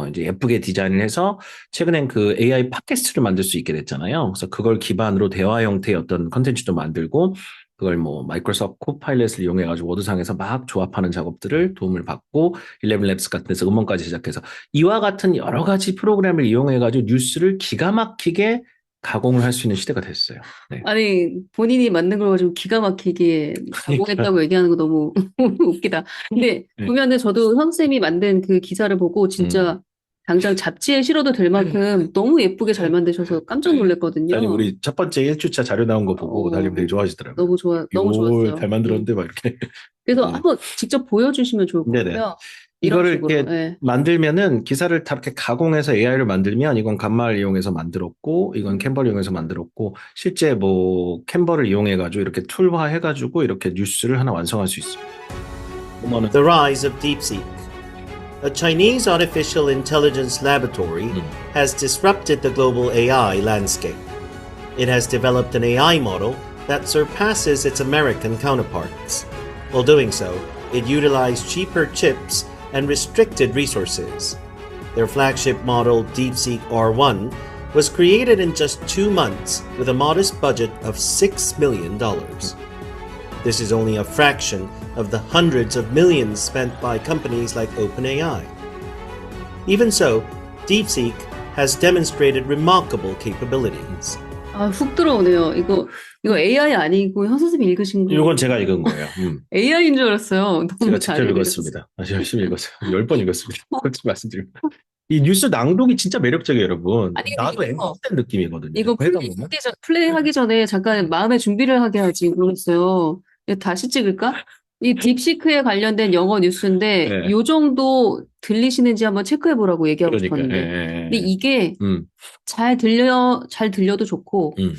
이제 예쁘게 디자인을 해서 최근엔 그 AI 팟캐스트를 만들 수 있게 됐잖아요. 그래서 그걸 기반으로 대화 형태의 어떤 컨텐츠도 만들고 그걸 뭐 마이크로소프트 코파일럿을 이용해가지고 워드상에서 막 조합하는 작업들을 도움을 받고 11랩스 같은 데서 음원까지 제작해서 이와 같은 여러 가지 프로그램을 이용해가지고 뉴스를 기가 막히게 가공을 할 수 있는 시대가 됐어요. 네. 아니, 본인이 만든 걸 가지고 기가 막히게 가공했다고 얘기하는 거 너무 웃기다. 근데 네. 보면은 저도 형 쌤이 만든 그 기사를 보고 진짜 당장 잡지에 실어도 될 만큼 너무 예쁘게 잘 만드셔서 깜짝 놀랐거든요. 아니, 우리 첫 번째 1주차 자료 나온 거 보고 달님 되게 좋아하시더라고요. 너무 이걸 좋았어요. 잘 만들었는데 막 이렇게. 그래서 네. 한번 직접 보여주시면 좋을 것 네네. 같아요. 이런 이거를 식으로. 이렇게 예. 만들면은 기사를 다 이렇게 가공해서 AI를 만들면 이건 간마를 이용해서 만들었고 이건 캔버를 이용해서 만들었고 실제 뭐 캔버를 이용해가지고 이렇게 툴화 해가지고 이렇게 뉴스를 하나 완성할 수 있습니다. 보면은 The rise of DeepSeek. A Chinese artificial intelligence laboratory has disrupted the global AI landscape. It has developed an AI model that surpasses its American counterparts. While doing so, it utilized cheaper chips and restricted resources. Their flagship model, DeepSeek R1, was created in just 2 months with a modest budget of $6 million. This is only a fraction of the hundreds of millions spent by companies like OpenAI. Even so, DeepSeek has demonstrated remarkable capabilities. 아, 훅 들어오네요. 이거 AI 아니고 현 선생님이 읽으신 거. 이건 제가 읽은 거예요. AI인 줄 알았어요. 너무 제가 잘 직접 읽으셨어요. 읽었습니다. 아주 열심히 읽었어요. 10번 읽었습니다. 솔직히 말씀드립니다. 이 뉴스 낭독이 진짜 매력적이에요, 여러분. 아니, 근데 나도 이거- 앵커된 느낌이거든요. 이거 하다 보면. 플레이하기 전에 잠깐 마음의 준비를 하게 하지 그랬어요. 이거 다시 찍을까? 이 딥시크에 관련된 영어 뉴스인데 네. 요 정도 들리시는지 한번 체크해 보라고 얘기하고 그러니까. 싶었는데. 예. 근데 이게 음, 잘 들려도 좋고 음,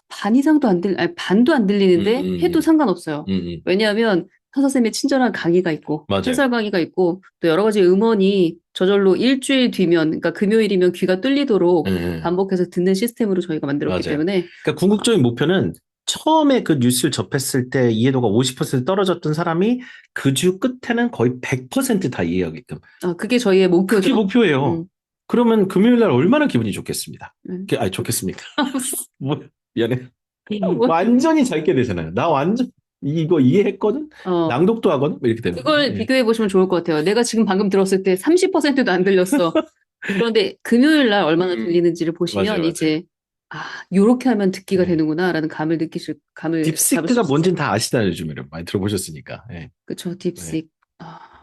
반 이상도 아니, 반도 안 들리는데 음. 해도 상관없어요. 음. 왜냐하면 한 선생님의 친절한 강의가 있고 맞아요. 해설 강의가 있고 또 여러 가지 음원이 저절로 일주일 뒤면 그러니까 금요일이면 귀가 뚫리도록 반복해서 듣는 시스템으로 저희가 만들었기 맞아요. 때문에 그러니까 궁극적인 목표는 처음에 그 뉴스를 접했을 때 이해도가 50% 떨어졌던 사람이 그 주 끝에는 거의 100%다 이해하게끔. 그게 저희의 목표죠. 그게 목표예요. 음. 그러면 금요일 날 얼마나 기분이 좋겠습니다. 음. 아니, 좋겠습니까? 뭐, 미안해. 뭐, 완전히 잘 게 되잖아요. 나 완전 이거 이해했거든? 낭독도 하거든? 뭐 이렇게 되는 그걸 거예요. 비교해 보시면 좋을 것 같아요. 내가 지금 방금 들었을 때 30%도 안 들렸어. 그런데 금요일 날 얼마나 들리는지를 보시면 맞아요. 이제 요렇게 하면 듣기가 네. 되는구나라는 감을 잡을 수 딥시크가 있어요. 뭔지는 다 아시잖아요, 요즘에. 많이 들어보셨으니까. 예. 그쵸, 딥식.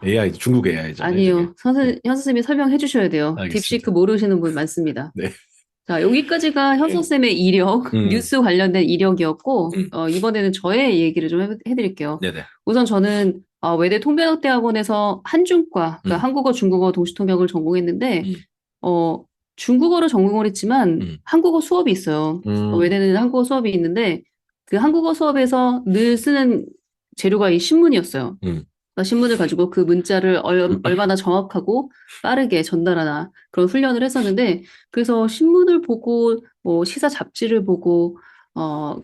AI, 중국 AI잖아요. 아니요. 현 선생님이 설명해 주셔야 돼요. 알겠습니다. 딥시크 모르시는 분 많습니다. 네. 자, 여기까지가 현 선생님의 이력, 뉴스 관련된 이력이었고, 이번에는 저의 얘기를 좀 해드릴게요. 네네. 우선 저는 외대 통변학대학원에서 한중과, 그러니까 한국어, 중국어 동시통역을 전공했는데, 중국어를 전공을 했지만 한국어 수업이 있어요. 외대는 한국어 수업이 있는데, 그 한국어 수업에서 늘 쓰는 재료가 이 신문이었어요. 그러니까 신문을 가지고 그 문자를 얼마나 정확하고 빠르게 전달하나 그런 훈련을 했었는데, 그래서 신문을 보고, 뭐 시사 잡지를 보고,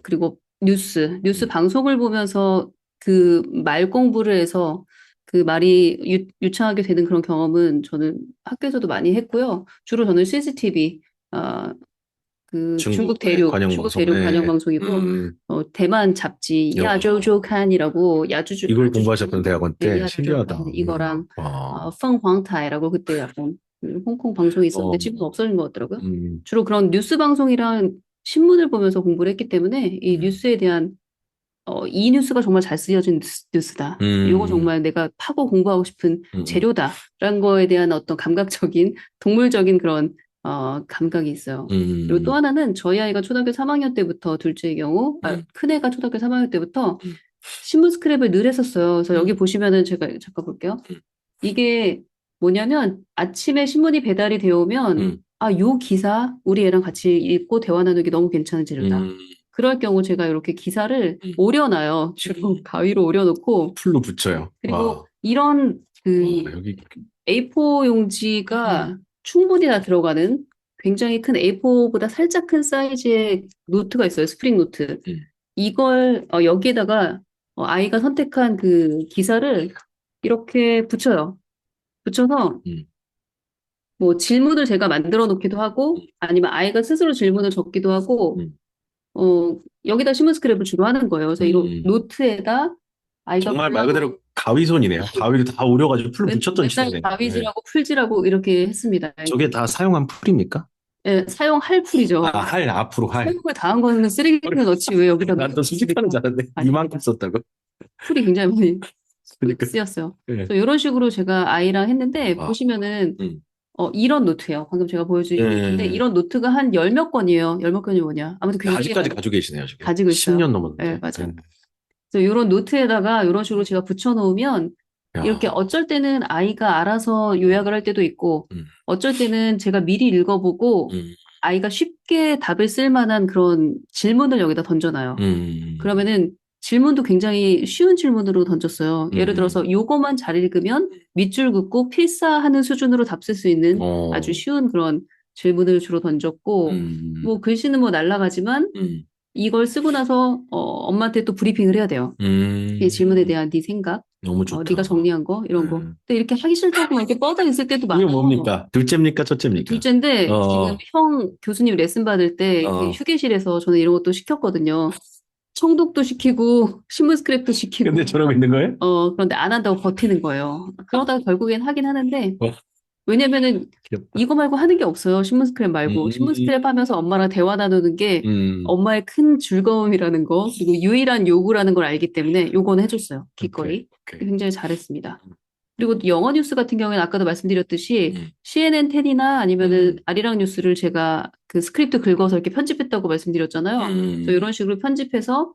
그리고 뉴스 방송을 보면서 그 말 공부를 해서 그 말이 유창하게 되는 그런 경험은 저는 학교에서도 많이 했고요. 주로 저는 CCTV, 그 중국 대륙 관영 방송이고, 대만 잡지 야조조칸이라고 이걸 공부하셨던 대학원 때 네, 신기하다. 이거랑 펑황타이라고 그때 약간 홍콩 방송이 있었는데 지금 없어진 것 같더라고요. 주로 그런 뉴스 방송이랑 신문을 보면서 공부를 했기 때문에 이 뉴스에 대한 이 뉴스가 정말 잘 쓰여진 뉴스다. 이거 정말 내가 파고 공부하고 싶은 재료다라는 거에 대한 어떤 감각적인 동물적인 그런 감각이 있어요. 그리고 또 하나는 저희 아이가 초등학교 3학년 때부터 둘째의 경우, 큰애가 초등학교 3학년 때부터 신문 스크랩을 늘 했었어요. 그래서 여기 보시면은 제가 잠깐 볼게요. 이게 뭐냐면 아침에 신문이 배달이 되어 오면 요 기사 우리 애랑 같이 읽고 대화 나누기 너무 괜찮은 재료다. 그럴 경우 제가 이렇게 기사를 오려놔요. 주로 가위로 오려놓고 풀로 붙여요. 그리고 이런 여기 A4 용지가 충분히 다 들어가는 굉장히 큰 A4보다 살짝 큰 사이즈의 노트가 있어요. 스프링 노트. 이걸 여기에다가 아이가 선택한 그 기사를 이렇게 붙여요. 붙여서 뭐 질문을 제가 만들어 놓기도 하고 아니면 아이가 스스로 질문을 적기도 하고 여기다 신문 스크랩을 주로 하는 거예요. 그래서 이 노트에다 아이가 정말 말 그대로 가위손이네요. 가위를 다 오려가지고 풀로 붙였던 시대네. 맨날 가위질하고 풀질하고 이렇게 했습니다. 저게 다 사용한 풀입니까? 네, 사용할 풀이죠. 앞으로 할. 사용을 다 한 거는 쓰레기통에 넣지 왜 여기다 난 또 수집하는 줄 알았네. 이만큼 썼다고. 풀이 굉장히 많이 그러니까. 쓰였어요. 네. 그래서 이런 식으로 제가 아이랑 했는데 보시면은 이런 노트예요. 방금 제가 보여드린 노트인데 이런 노트가 한 열 몇 건이에요. 열 몇 건이 뭐냐. 아무튼 굉장히 아직까지 많아요. 가지고 계시네요, 지금. 가지고 있어요. 10년 넘었는데. 네, 맞아요. 그래서 이런 노트에다가 이런 식으로 제가 붙여놓으면 야. 이렇게 어쩔 때는 아이가 알아서 요약을 할 때도 있고 어쩔 때는 제가 미리 읽어보고 아이가 쉽게 답을 쓸 만한 그런 질문을 여기다 던져놔요. 그러면은 질문도 굉장히 쉬운 질문으로 던졌어요. 예를 들어서 요거만 잘 읽으면 밑줄 긋고 필사하는 수준으로 답 쓸 수 있는 아주 쉬운 그런 질문을 주로 던졌고 뭐 글씨는 뭐 날라가지만 이걸 쓰고 나서 엄마한테 또 브리핑을 해야 돼요. 이 질문에 대한 네 생각, 너무 좋다. 네가 정리한 거 이런 거. 근데 이렇게 하기 싫다고 막 이렇게 뻗어 있을 때도 이게 많아요. 뭡니까? 둘째입니까? 첫째입니까? 둘째인데 어. 지금 형 교수님 레슨 받을 때 그 휴게실에서 저는 이런 것도 시켰거든요. 청독도 시키고 신문 스크랩도 시키고. 근데 저러고 있는 거예요? 그런데 안 한다고 버티는 거예요. 그러다가 결국엔 하긴 하는데 왜냐면은 귀엽다. 이거 말고 하는 게 없어요. 신문 스크랩 말고. 신문 스크랩 하면서 엄마랑 대화 나누는 게 엄마의 큰 즐거움이라는 거, 그리고 유일한 요구라는 걸 알기 때문에 요거는 해줬어요. 기꺼이. 오케이. 굉장히 잘했습니다. 그리고 또 영어 뉴스 같은 경우에는 아까도 말씀드렸듯이 CNN 10이나 아니면은 아리랑 뉴스를 제가 그 스크립트 긁어서 이렇게 편집했다고 말씀드렸잖아요. 그래서 이런 식으로 편집해서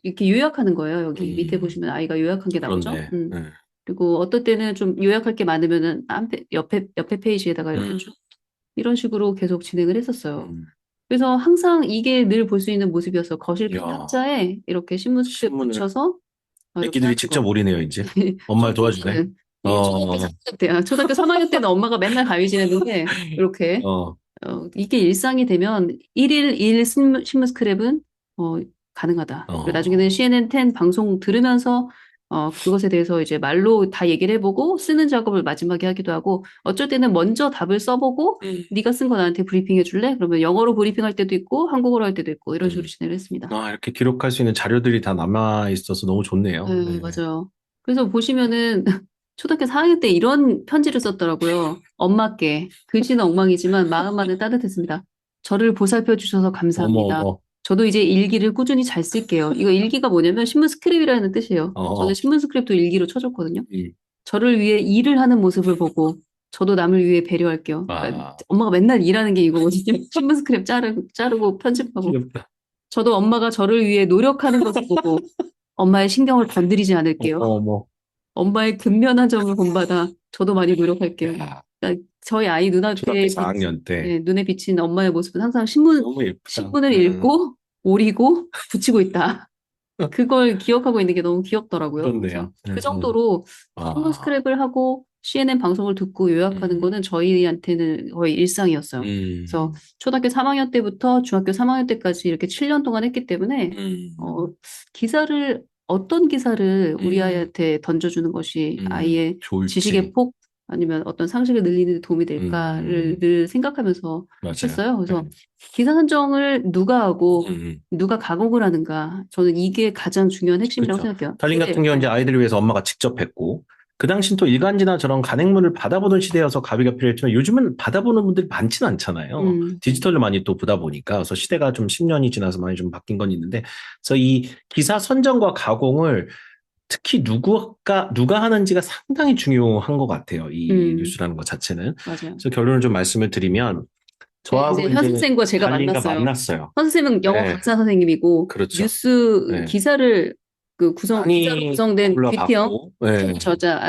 이렇게 요약하는 거예요. 여기 밑에 보시면 아이가 요약한 게 나오죠. 그렇네. 그리고 어떨 때는 좀 요약할 게 많으면은 옆에 페이지에다가 이렇게 쭉 이런 식으로 계속 진행을 했었어요. 그래서 항상 이게 늘 볼 수 있는 모습이었어요. 거실 야. 탁자에 이렇게 신문 스크립 신문을 붙여서 이렇게 애기들이 하는 직접 거. 올리네요, 이제. 엄마를 도와주네. 초등학교 3학년 때는 엄마가 맨날 가위 지냈는데 이렇게 이게 일상이 되면 1일 1 신문 스크랩은 가능하다. 그리고 나중에는 CNN 10 방송 들으면서 그것에 대해서 이제 말로 다 얘기를 해보고 쓰는 작업을 마지막에 하기도 하고 어쩔 때는 먼저 답을 써보고 네가 쓴 거 나한테 브리핑 해줄래? 그러면 영어로 브리핑할 때도 있고 한국어로 할 때도 있고 이런 식으로 진행을 했습니다. 이렇게 기록할 수 있는 자료들이 다 남아 있어서 너무 좋네요. 네, 맞아요. 그래서 보시면은 초등학교 4학년 때 이런 편지를 썼더라고요. 엄마께 글씨는 엉망이지만 마음만은 따뜻했습니다. 저를 보살펴 주셔서 감사합니다. 어머. 저도 이제 일기를 꾸준히 잘 쓸게요. 이거 일기가 뭐냐면 신문 스크랩이라는 뜻이에요. 저는 신문 스크랩도 일기로 쳐줬거든요. 저를 위해 일을 하는 모습을 보고 저도 남을 위해 배려할게요. 그러니까 엄마가 맨날 일하는 게 이거거든요. 신문 스크랩 자르고 편집하고. 귀엽다. 저도 엄마가 저를 위해 노력하는 것을 보고 엄마의 신경을 건드리지 않을게요. 어머. 엄마의 근면한 점을 본받아 저도 많이 노력할게요. 그러니까 저희 아이 초등학교 4학년 때. 눈에 비친 엄마의 모습은 항상 너무 예쁘다. 신문을 읽고 오리고 붙이고 있다. 그걸 기억하고 있는 게 너무 귀엽더라고요. 그렇네요. 그 정도로 신문 스크랩을 하고 CNN 방송을 듣고 요약하는 거는 저희한테는 거의 일상이었어요. 그래서 초등학교 3학년 때부터 중학교 3학년 때까지 이렇게 7년 동안 했기 때문에 어떤 기사를 우리 아이한테 던져주는 것이 아이의 좋을지. 지식의 폭 아니면 어떤 상식을 늘리는 데 도움이 될까를 늘 생각하면서 맞아요. 했어요. 그래서 기사 선정을 누가 하고 누가 가공을 하는가 저는 이게 가장 중요한 핵심이라고 그렇죠. 생각해요. 달린 같은 경우는 이제 아이들을 위해서 엄마가 직접 했고 그 당시는 또 일간지나 저런 간행문을 받아보는 시대여서 가비가 필요했지만 요즘은 받아보는 분들이 많지는 않잖아요. 디지털로 많이 또 보다 보니까 그래서 시대가 좀 10년이 지나서 많이 좀 바뀐 건 있는데 그래서 이 기사 선정과 가공을 특히 누가 하는지가 상당히 중요한 것 같아요. 이 뉴스라는 것 자체는. 맞아요. 그래서 결론을 좀 말씀을 드리면 저하고 이제 현 선생과 제가 만났어요. 현 선생님은 영어 강사 선생님이고 그렇죠. 뉴스 기사를 기사로 구성된 뷰티형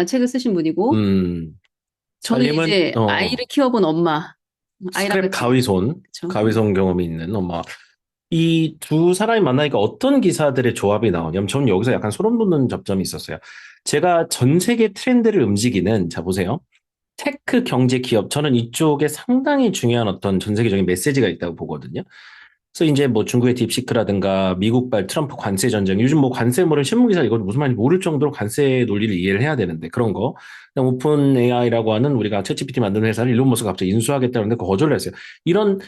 책을 쓰신 분이고 저는 이제 아이를 키워본 엄마, 아이랑 스크랩 가위손 경험이 있는 엄마. 이 두 사람이 만나니까 어떤 기사들의 조합이 나오냐면 저는 여기서 약간 소름 돋는 접점이 있었어요. 제가 전 세계 트렌드를 움직이는 자 보세요. 테크 경제 기업 저는 이쪽에 상당히 중요한 어떤 전 세계적인 메시지가 있다고 보거든요. 그래서 이제 뭐 중국의 딥시크라든가 미국발 트럼프 관세 전쟁 요즘 뭐 관세 모르는 신문 기사 이거 무슨 말인지 모를 정도로 관세 논리를 이해를 해야 되는데 그런 거. 그다음 오픈 AI라고 하는 우리가 챗GPT 만드는 회사를 일론 머스크가 갑자기 인수하겠다는데 거절을 했어요. 이런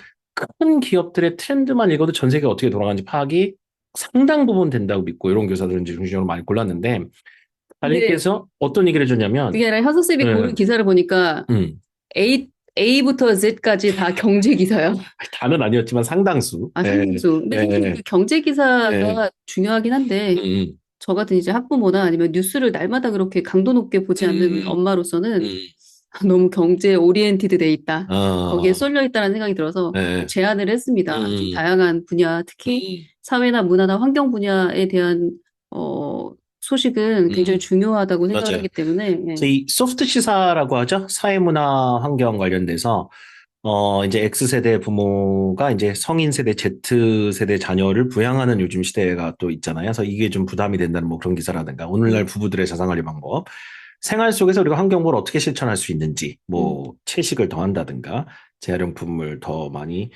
큰 기업들의 트렌드만 읽어도 전 세계가 어떻게 돌아가는지 파악이 상당 부분 된다고 믿고 이런 교사들은 이제 중심적으로 많이 골랐는데 달님께서 어떤 얘기를 해줬냐면 그게 아니라 현석쌤이 고른 기사를 보니까 A부터 Z까지 다 경제 기사야. 다는 아니었지만 상당수. 상당수. 근데 그 경제 기사가 중요하긴 한데 저 같은 이제 학부모나 아니면 뉴스를 날마다 그렇게 강도 높게 보지 않는 엄마로서는 너무 경제 오리엔티드 돼 있다. 거기에 어, 쏠려 있다는 생각이 들어서 네. 제안을 했습니다. 좀 음. 다양한 분야, 특히 사회나 문화나 환경 분야에 대한 소식은 굉장히 중요하다고 생각을 맞아요. 하기 때문에 예. 그래서 이 소프트 시사라고 하죠. 사회문화 환경 관련돼서 이제 X세대 부모가 이제 성인 세대 Z세대 자녀를 부양하는 요즘 시대가 또 있잖아요. 그래서 이게 좀 부담이 된다는 뭐 그런 기사라든가 오늘날 부부들의 자산관리 방법, 생활 속에서 우리가 환경보호를 어떻게 실천할 수 있는지, 뭐 채식을 더 한다든가 재활용품을 더 많이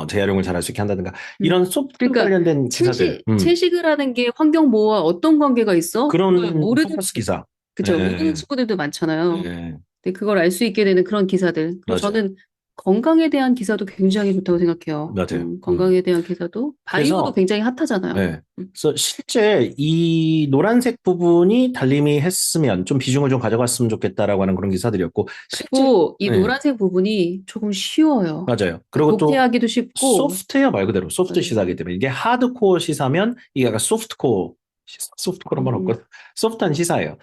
재활용을 잘할 수 있게 한다든가 이런 소프트 그러니까 관련된 기사들, 채식을 하는 게 환경 보호와 어떤 관계가 있어? 그걸 그런 모르는 포커스 기사. 그죠? 예, 모르는 친구들도 많잖아요. 예, 근데 그걸 알 수 있게 되는 그런 기사들. 그리고 맞아요. 저는 건강에 대한 기사도 굉장히 좋다고 생각해요. 맞아요. 건강에 대한 기사도 바이오도 그래서 굉장히 핫하잖아요. 네. 그래서 실제 이 노란색 부분이 달림이 했으면 좀 비중을 좀 가져갔으면 좋겠다라고 하는 그런 기사들이었고 실제 그리고 이 네, 노란색 부분이 조금 쉬워요. 맞아요. 그리고 또 독해하기도 쉽고 소프트웨어 말 그대로 소프트 맞아요. 시사이기 때문에 이게 하드코어 시사면 이게 약간 소프트코어 소프트코어란 말 없거든. 소프트한 시사예요.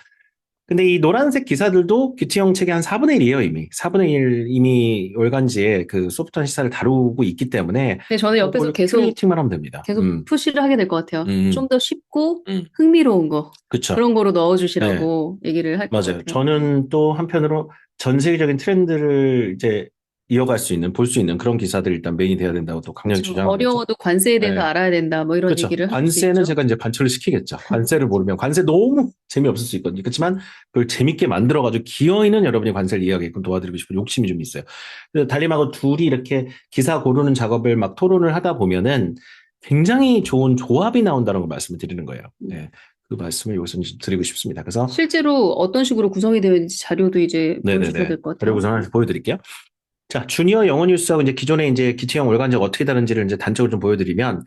근데 이 노란색 기사들도 규티형 책의 한 4분의 1이에요, 이미. 4분의 1 이미 월간지에 그 소프트한 시사를 다루고 있기 때문에 근데 저는 옆에서 그걸 계속 큐레이팅만 하면 됩니다. 푸시를 하게 될 것 같아요. 음. 좀 더 쉽고 음. 흥미로운 거 그쵸. 그런 거로 넣어주시라고 얘기를 할 것 맞아요. 같아요. 저는 또 한편으로 전 세계적인 트렌드를 이제 이어갈 수 있는, 볼 수 있는 그런 기사들이 일단 메인이 돼야 된다고 또 강력히 그렇죠. 주장하고 있죠. 어려워도 관세에 대해서 네. 알아야 된다. 뭐 이런 그렇죠. 얘기를 할 수 관세는 있죠. 제가 이제 관철을 시키겠죠. 관세를 모르면 관세 너무 재미없을 수 있거든요. 그렇지만 그걸 재밌게 만들어가지고 기어있는 여러분이 관세를 이해하게끔 도와드리고 싶은 욕심이 좀 있어요. 그래서 달림하고 둘이 이렇게 기사 고르는 작업을 막 토론을 하다 보면은 굉장히 좋은 조합이 나온다는 걸 말씀을 드리는 거예요. 네. 그 말씀을 여기서 좀 드리고 싶습니다. 그래서 실제로 어떤 식으로 구성이 되어 있는지 자료도 이제 보여주셔야 될 것 같아요. 그리고 우선 하나 보여드릴게요. 자, 주니어 영어 뉴스하고 이제 기존에 이제 기티형 월간지가 어떻게 다른지를 이제 단적으로 좀 보여드리면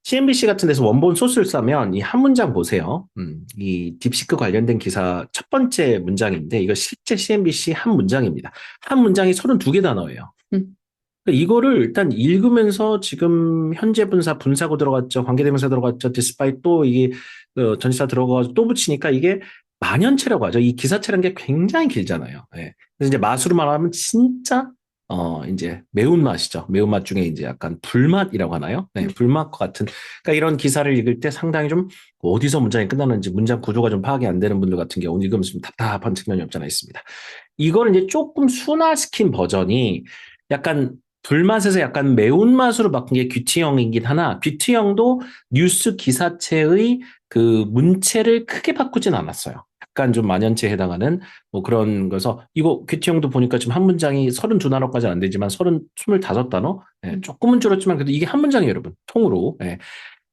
CNBC 같은 데서 원본 소스를 싸면 이 한 문장 보세요. 이 딥시크 관련된 기사 첫 번째 문장인데 이거 실제 CNBC 한 문장입니다. 한 문장이 32개 단어예요. 그러니까 이거를 일단 읽으면서 지금 현재 분사고 들어갔죠. 관계대명사 들어갔죠. despite 또 이게 전치사 들어가서 또 붙이니까 이게 만연체라고 하죠. 이 기사체라는 게 굉장히 길잖아요. 예. 그래서 이제 맛으로 말하면 진짜 이제 매운맛이죠. 매운맛 중에 이제 약간 불맛이라고 하나요? 네, 불맛과 같은. 그러니까 이런 기사를 읽을 때 상당히 좀 어디서 문장이 끝나는지 문장 구조가 좀 파악이 안 되는 분들 같은 경우는 읽으면서 좀 답답한 측면이 없지 않아 있습니다. 이걸 이제 조금 순화시킨 버전이 약간 불맛에서 약간 매운맛으로 바꾼 게 귀티형이긴 하나 귀티형도 뉴스 기사체의 그 문체를 크게 바꾸진 않았어요. 약간 좀 만연체에 해당하는 뭐 그런 거서 이거 귀티형도 보니까 지금 한 문장이 32단어까지 안 되지만 25단어 예, 조금은 줄었지만 그래도 이게 한 문장이에요, 여러분. 통으로. 예.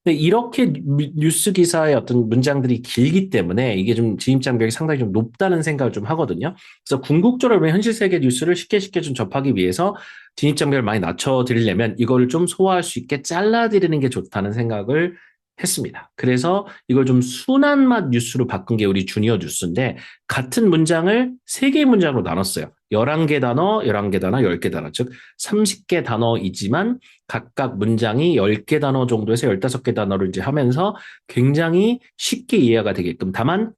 근데 이렇게 뉴스 기사의 어떤 문장들이 길기 때문에 이게 좀 진입장벽이 상당히 좀 높다는 생각을 좀 하거든요. 그래서 궁극적으로 현실 세계 뉴스를 쉽게 좀 접하기 위해서 진입장벽을 많이 낮춰드리려면 이걸 좀 소화할 수 있게 잘라드리는 게 좋다는 생각을 했습니다. 그래서 이걸 좀 순한 맛 뉴스로 바꾼 게 우리 주니어 뉴스인데 같은 문장을 3개의 문장으로 나눴어요. 11개 단어, 11개 단어, 10개 단어. 즉 30개 단어이지만 각각 문장이 10개 단어 정도에서 15개 단어를 이제 하면서 굉장히 쉽게 이해가 되게끔 다만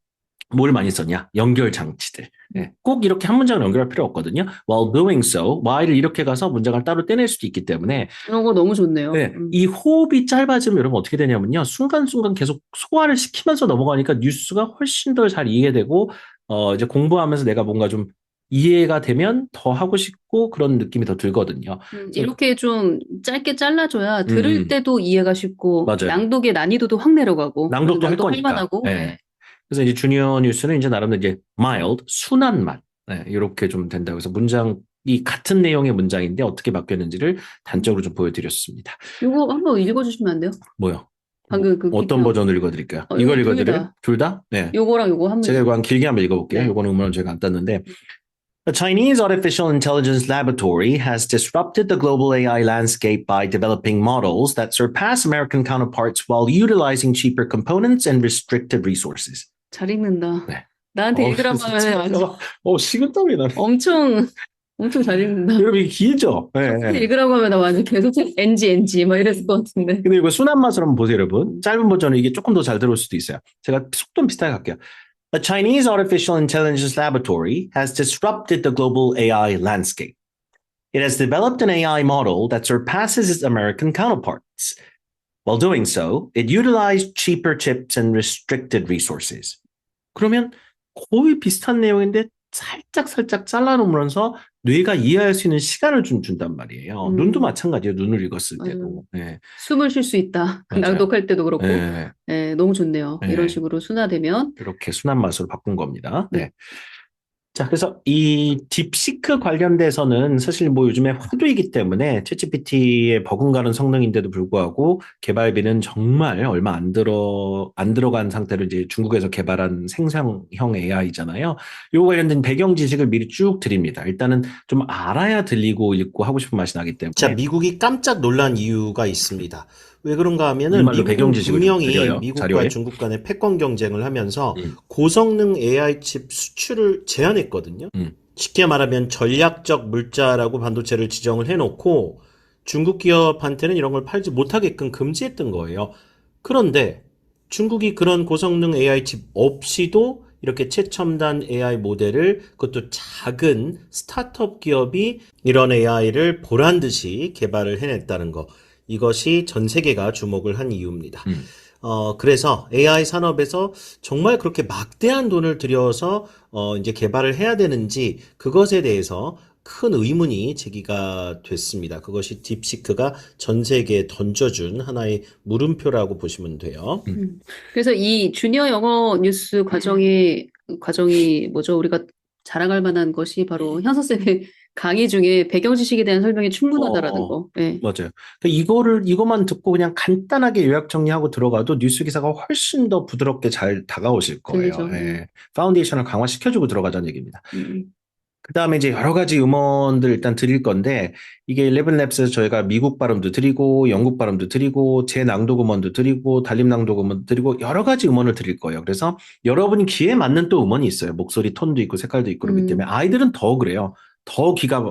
뭘 많이 썼냐? 연결 장치들. 네. 꼭 이렇게 한 문장을 연결할 필요 없거든요. While doing so, while을 이렇게 가서 문장을 따로 떼낼 수도 있기 때문에 이런 거 너무 좋네요. 네, 이 호흡이 짧아지면 여러분 어떻게 되냐면요. 순간순간 계속 소화를 시키면서 넘어가니까 뉴스가 훨씬 더 잘 이해되고 이제 공부하면서 내가 뭔가 좀 이해가 되면 더 하고 싶고 그런 느낌이 더 들거든요. 이렇게 좀 짧게 잘라줘야 들을 때도 이해가 쉽고 맞아요. 낭독의 난이도도 확 내려가고 낭독도 할 낭독할 거니까. 만하고 네. 네. 그래서 이제 주니어 뉴스는 이제 나름대로 이제 mild, 순한 맛. 네, 이렇게 좀 된다고 해서 문장이 같은 내용의 문장인데 어떻게 바뀌었는지를 단적으로 좀 보여드렸습니다. 이거 한번 읽어주시면 안 돼요? 뭐요? 방금 그 어떤 기표. 버전을 읽어드릴까요? 이거 이걸 둘 읽어드려요? 다. 둘 다? 네. 요거랑 요거 한번 제가 이거 한 길게 한번 읽어볼게요. 네. 요거는 음원은 제가 안 땄는데 A Chinese artificial intelligence laboratory has disrupted the global AI landscape by developing models that surpass American counterparts while utilizing cheaper components and restricted resources. 잘 읽는다. 네. 나한테 읽으라고 하면 아주 식은땀이 나네. 엄청 잘 읽는다. 여러분 이게 길죠? 네. 읽으라고 하면 나 완전 계속 NG 막 이랬을 것 같은데. 근데 이거 순한 맛으로 한번 보세요, 여러분. 짧은 버전은 이게 조금 더 잘 들어올 수도 있어요. 제가 속도 비슷하게 갈게요. A Chinese artificial intelligence laboratory has disrupted the global AI landscape. It has developed an AI model that surpasses its American counterparts. While doing so, it utilized cheaper chips and restricted resources. 그러면 거의 비슷한 내용인데 살짝 잘라놓으면서 뇌가 이해할 수 있는 시간을 좀 준단 말이에요. 눈도 마찬가지예요. 눈을 읽었을 때도. 네. 숨을 쉴 수 있다. 맞아요. 낭독할 때도 그렇고. 네. 네, 너무 좋네요. 네. 이런 식으로 순화되면. 이렇게 순한 맛으로 바꾼 겁니다. 네. 네. 자, 그래서 이 딥시크 관련돼서는 사실 뭐 요즘에 화두이기 때문에 챗GPT의 버금가는 성능인데도 불구하고 개발비는 정말 얼마 안 들어간 상태로 이제 중국에서 개발한 생성형 AI잖아요. 이거 관련된 배경 지식을 미리 쭉 드립니다. 일단은 좀 알아야 들리고 읽고 하고 싶은 맛이 나기 때문에. 자, 미국이 깜짝 놀란 이유가 있습니다. 왜 그런가 하면은 이말로 미국은 배경 지식을 분명히 드려요, 미국과 자료에. 중국 간의 패권 경쟁을 하면서 고성능 AI 칩 수출을 제한했거든요. 쉽게 말하면 전략적 물자라고 반도체를 지정을 해놓고 중국 기업한테는 이런 걸 팔지 못하게끔 금지했던 거예요. 그런데 중국이 그런 고성능 AI 칩 없이도 이렇게 최첨단 AI 모델을 그것도 작은 스타트업 기업이 이런 AI를 보란 듯이 개발을 해냈다는 거. 이것이 전 세계가 주목을 한 이유입니다. 그래서 AI 산업에서 정말 그렇게 막대한 돈을 들여서 이제 개발을 해야 되는지 그것에 대해서 큰 의문이 제기가 됐습니다. 그것이 딥시크가 전 세계에 던져준 하나의 물음표라고 보시면 돼요. 그래서 이 주니어 영어 뉴스 과정이 뭐죠? 우리가 자랑할 만한 것이 바로 현서쌤의 강의 중에 배경 지식에 대한 설명이 충분하다라는 거. 네. 맞아요. 이것만 듣고 그냥 간단하게 요약 정리하고 들어가도 뉴스 기사가 훨씬 더 부드럽게 잘 다가오실 거예요. 들리죠. 예. 파운데이션을 강화시켜주고 들어가자는 얘기입니다. 그 다음에 이제 여러 가지 음원들 일단 드릴 건데, 이게 11랩스에서 저희가 미국 발음도 드리고, 영국 발음도 드리고, 제 낭독 음원도 드리고, 달림 낭독 음원도 드리고, 여러 가지 음원을 드릴 거예요. 그래서 여러분이 귀에 맞는 또 음원이 있어요. 목소리 톤도 있고, 색깔도 있고, 그렇기 때문에 아이들은 더 그래요. 더 귀가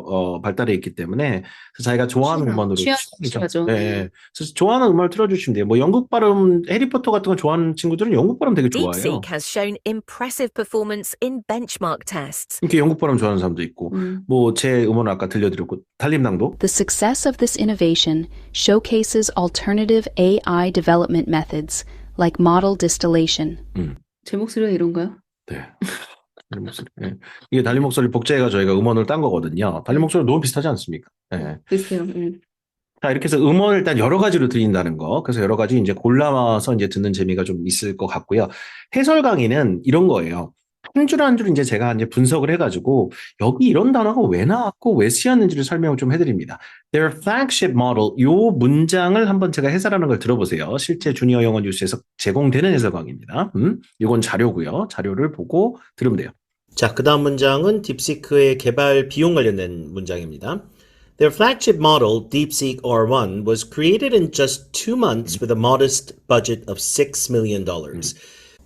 발달해 있기 때문에 그래서 자기가 좋아하는 음원으로 취향이죠. 네. 그래서 좋아하는 음악을 틀어주시면 돼요. 뭐 영국 발음 해리포터 같은 거 좋아하는 친구들은 영국 발음 되게 좋아해요. DeepSeek has shown impressive performance in benchmark tests. 이렇게 영국 발음 좋아하는 사람도 있고 뭐 제 음원을 아까 들려드렸고 달림낭도. The success of this innovation showcases alternative AI development methods like model distillation. 제 목소리가 이런가요? 네. 달림 목소리. 네. 이게 달림 목소리 복제해가 저희가 음원을 딴 거거든요. 달림 목소리 너무 비슷하지 않습니까? 네. 비슷해요. 자, 이렇게 해서 음원을 일단 여러 가지로 드린다는 거. 그래서 여러 가지 이제 골라서 이제 듣는 재미가 좀 있을 것 같고요. 해설 강의는 이런 거예요. 한 줄 한 줄 이제 제가 이제 분석을 해가지고 여기 이런 단어가 왜 나왔고 왜 쓰였는지를 설명을 좀 해드립니다. Their flagship model, 요 문장을 한번 제가 해설하는 걸 들어보세요. 실제 주니어 영어 뉴스에서 제공되는 해설 강의입니다. 이건 자료고요. 자료를 보고 들으면 돼요. 자, 그 다음 문장은 딥시크의 개발 비용 관련된 문장입니다. Their flagship model, DeepSeek R1, was created in just 2 months with a modest budget of $6 million.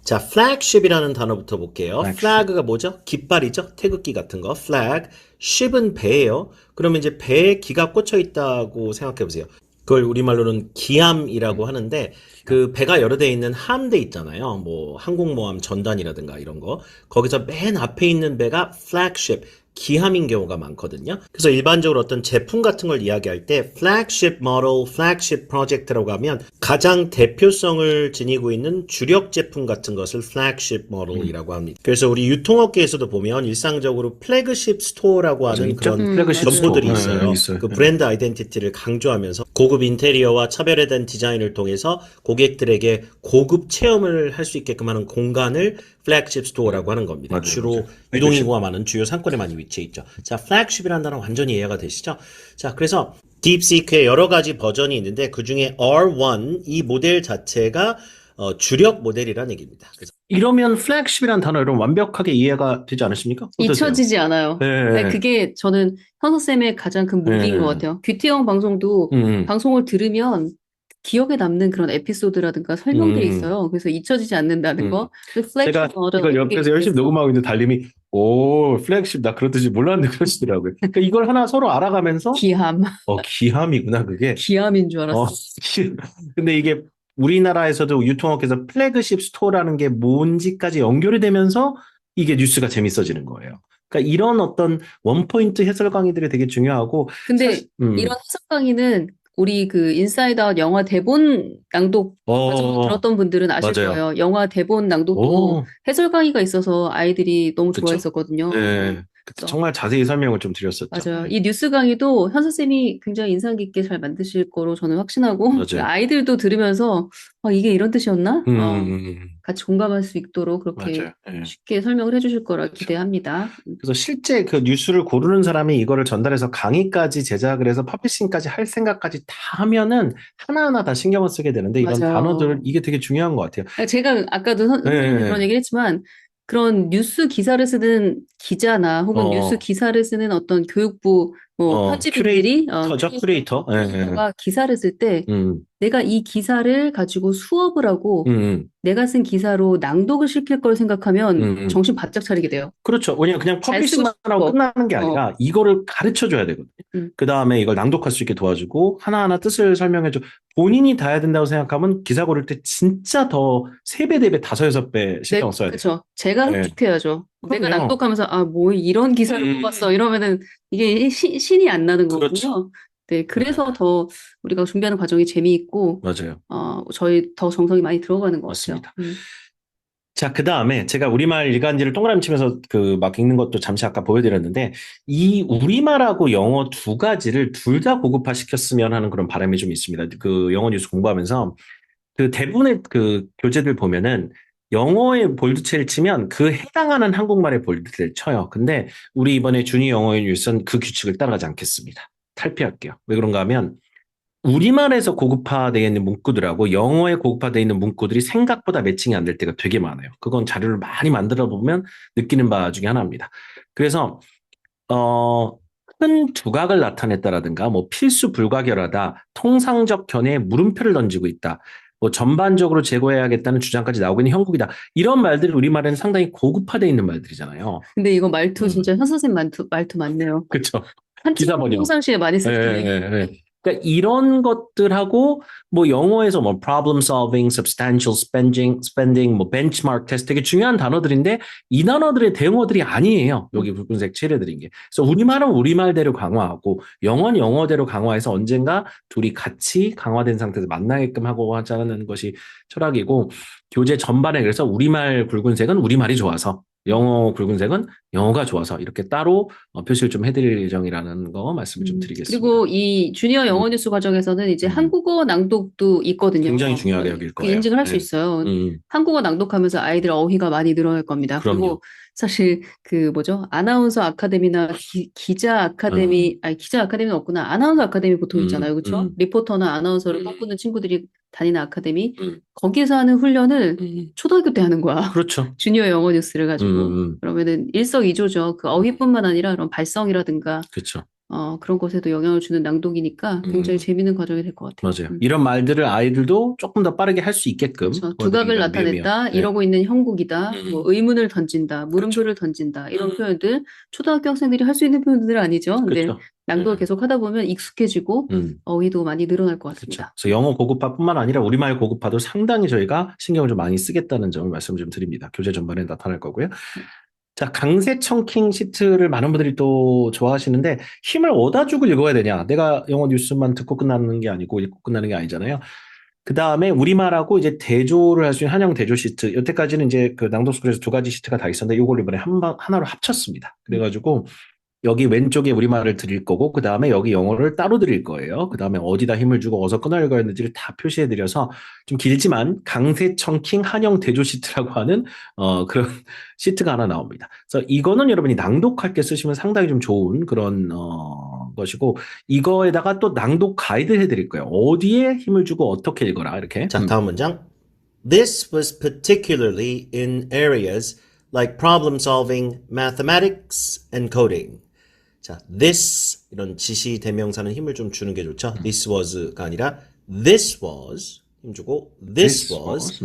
자, flagship이라는 단어부터 볼게요. flag가 뭐죠? 깃발이죠? 태극기 같은 거. flag. ship은 배예요. 그러면 이제 배에 기가 꽂혀 있다고 생각해 보세요. 그걸 우리말로는 기함이라고 하는데 그 배가 여러 대 있는 함대 있잖아요. 뭐 항공모함 전단이라든가 이런 거. 거기서 맨 앞에 있는 배가 flagship. 기함인 경우가 많거든요. 그래서 일반적으로 어떤 제품 같은 걸 이야기할 때 flagship model, flagship project라고 하면 가장 대표성을 지니고 있는 주력 제품 같은 것을 flagship model이라고 합니다. 그래서 우리 유통업계에서도 보면 일상적으로 플래그십 스토어라고 하는 그런 플래그십 점포들이 스토어. 있어요. 있어요. 그 브랜드 아이덴티티를 강조하면서 고급 인테리어와 차별화된 디자인을 통해서 고객들에게 고급 체험을 할 수 있게끔 하는 공간을 플래그십 스토어라고 하는 겁니다. 맞아요, 주로 맞아요. 유동인구가 많은 주요 상권에 많이 위치해 있죠. 자, flagship이라는 단어 완전히 이해가 되시죠? 자, 그래서 딥시크의 여러 가지 버전이 있는데 그 중에 R1 이 모델 자체가 주력 모델이라는 얘기입니다. 그래서 이러면 flagship이라는 단어 여러분 완벽하게 이해가 되지 않으십니까? 어떠세요? 잊혀지지 않아요. 네. 그게 저는 현서쌤의 가장 큰 무기인 것 같아요. 귀티형 방송도 방송을 들으면 기억에 남는 그런 에피소드라든가 설명들이 있어요. 그래서 잊혀지지 않는다는 거. 제가 이걸 옆에서 열심히 녹음하고 있는데 달님이 플래그십 나 그렇듯이 몰랐는데 그러시더라고요. 그러니까 이걸 하나 서로 알아가면서 기함. 기함이구나 그게. 기함인 줄 알았어. 근데 이게 우리나라에서도 유통업계에서 플래그십 스토어라는 게 뭔지까지 연결이 되면서 이게 뉴스가 재밌어지는 거예요. 그러니까 이런 어떤 원포인트 해설 강의들이 되게 중요하고 근데 사실, 이런 해석 강의는 우리 그 인사이드 아웃 영화 대본 낭독 과정 들었던 분들은 아실 맞아요. 거예요. 영화 대본 낭독도 오, 해설 강의가 있어서 아이들이 너무 그쵸? 좋아했었거든요. 네. 그때 그래서 정말 자세히 설명을 좀 드렸었죠. 맞아요. 네. 이 뉴스 강의도 현 선생님이 굉장히 인상 깊게 잘 만드실 거로 저는 확신하고 맞아요. 아이들도 들으면서 이게 이런 뜻이었나? 음, 같이 공감할 수 있도록 그렇게 맞아요. 네. 쉽게 설명을 해주실 거라 기대합니다. 그래서 실제 그 뉴스를 고르는 사람이 이거를 전달해서 강의까지 제작을 해서 퍼블리싱까지 할 생각까지 다 하면은 하나하나 다 신경을 쓰게 되는데 이런 맞아요. 단어들 이게 되게 중요한 것 같아요. 제가 아까도 선생님한테 네. 그런 얘기를 했지만 그런 뉴스 기사를 쓰는 기자나 혹은 뉴스 기사를 쓰는 어떤 교육부 편집인들이 큐레이터. 예, 예. 큐레이터가 기사를 쓸 때 음, 내가 이 기사를 가지고 수업을 하고 내가 쓴 기사로 낭독을 시킬 걸 생각하면 정신 바짝 차리게 돼요. 그렇죠. 왜냐면 그냥 잘 쓰고 퍼블리싱만 하고 싶어. 끝나는 게 아니라 이거를 가르쳐 줘야 되거든요. 그 다음에 이걸 낭독할 수 있게 도와주고 하나하나 뜻을 설명해줘. 본인이 다 해야 된다고 생각하면 기사 고를 때 진짜 더 3배, 4배, 5, 6배 신경 써야 돼요. 그렇죠. 제가 네. 흡족해야죠. 내가 그럼요. 낭독하면서 뭐 이런 기사를 뽑았어 이러면은 이게 신이 안 나는 거거든요. 그렇죠. 네, 그래서 더 우리가 준비하는 과정이 재미있고 맞아요. 저희 더 정성이 많이 들어가는 것 맞습니다. 같아요. 자, 그 다음에 제가 우리말 일간지를 동그라미 치면서 그 막 읽는 것도 잠시 아까 보여드렸는데 이 우리말하고 영어 두 가지를 둘 다 고급화 시켰으면 하는 그런 바람이 좀 있습니다. 그 영어 뉴스 공부하면서 그 대부분의 그 교재들 보면은 영어에 볼드체를 치면 그 해당하는 한국말의 볼드체를 쳐요. 근데 우리 이번에 주니 영어의 뉴스는 그 규칙을 따라가지 않겠습니다. 탈피할게요. 왜 그런가 하면 우리말에서 고급화되어 있는 문구들하고 영어에 고급화되어 있는 문구들이 생각보다 매칭이 안 될 때가 되게 많아요. 그건 자료를 많이 만들어 보면 느끼는 바 중에 하나입니다. 그래서 큰 두각을 나타냈다라든가 뭐 필수 불가결하다, 통상적 견해에 물음표를 던지고 있다. 뭐 전반적으로 제거해야겠다는 주장까지 나오고 있는 형국이다. 이런 말들이 우리말에는 상당히 고급화되어 있는 말들이잖아요. 근데 이거 말투 진짜 현 선생님 말투 맞네요. 그렇죠. 한참 기사 번역. 평상시에 많이 쓰시는 그러니까 이런 것들하고 뭐 영어에서 뭐 problem solving, substantial spending, 뭐 benchmark test 되게 중요한 단어들인데 이 단어들의 대응어들이 아니에요. 여기 붉은색 칠해드린 게. 그래서 우리말은 우리말대로 강화하고 영어는 영어대로 강화해서 언젠가 둘이 같이 강화된 상태에서 만나게끔 하고 하자는 것이 철학이고 교재 전반에 그래서 우리말 붉은색은 우리말이 좋아서 영어 붉은색은 영어가 좋아서 이렇게 따로 표시를 좀 해드릴 예정이라는 거 말씀을 좀 드리겠습니다. 그리고 이 주니어 영어 뉴스 과정에서는 이제 한국어 낭독도 있거든요. 굉장히 중요하게 여길 거예요. 인증을 할 수 있어요. 한국어 낭독하면서 아이들 어휘가 많이 늘어날 겁니다. 그럼요. 그리고 사실 그 아나운서 아카데미나 기자 아카데미, 기자 아카데미는 없구나. 아나운서 아카데미 보통 있잖아요. 그렇죠? 리포터나 아나운서를 꿈꾸는 친구들이 다니는 아카데미. 거기서 하는 훈련을 초등학교 때 하는 거야. 그렇죠. 주니어 영어 뉴스를 가지고. 그러면은 일석이조죠. 그 어휘뿐만 아니라 그런 발성이라든가 그렇죠. 그런 것에도 영향을 주는 낭독이니까 굉장히 재밌는 과정이 될 것 같아요. 맞아요. 이런 말들을 아이들도 조금 더 빠르게 할 수 있게끔. 그렇죠. 두각을 나타냈다, 이러고 있는 형국이다, 뭐 의문을 던진다, 물음표를 던진다, 이런 표현들 초등학교 학생들이 할 수 있는 표현들 아니죠. 근데 그렇죠. 낭독을 계속 하다 보면 익숙해지고 어휘도 많이 늘어날 것 그렇죠. 같습니다. 그래서 영어 고급화뿐만 아니라 우리말 고급화도 상당히 저희가 신경을 좀 많이 쓰겠다는 점을 말씀 좀 드립니다. 교재 전반에 나타날 거고요. 자, 강세 청킹 시트를 많은 분들이 또 좋아하시는데 힘을 어디다 주고 읽어야 되냐? 내가 영어 뉴스만 듣고 끝나는 게 아니고 읽고 끝나는 게 아니잖아요. 그 다음에 우리말하고 이제 대조를 할 수 있는 한영 대조 시트. 여태까지는 이제 그 낭독스쿨에서 2가지 시트가 다 있었는데 이걸 이번에 하나로 합쳤습니다. 그래가지고 여기 왼쪽에 우리말을 드릴 거고 그 다음에 여기 영어를 따로 드릴 거예요. 그 다음에 어디다 힘을 주고 어디서 끊어 읽어야 하는지를 다 표시해드려서 좀 길지만 강세 청킹 한영 대조 시트라고 하는 그런 시트가 하나 나옵니다. 그래서 이거는 여러분이 낭독할 때 쓰시면 상당히 좀 좋은 그런 것이고 이거에다가 또 낭독 가이드 해드릴 거예요. 어디에 힘을 주고 어떻게 읽어라 이렇게. 자, 다음 문장. This was particularly in areas like problem solving, mathematics, and coding. 자, this 이런 지시 대명사는 힘을 좀 주는 게 좋죠. This was가 아니라 this was 힘 주고 this was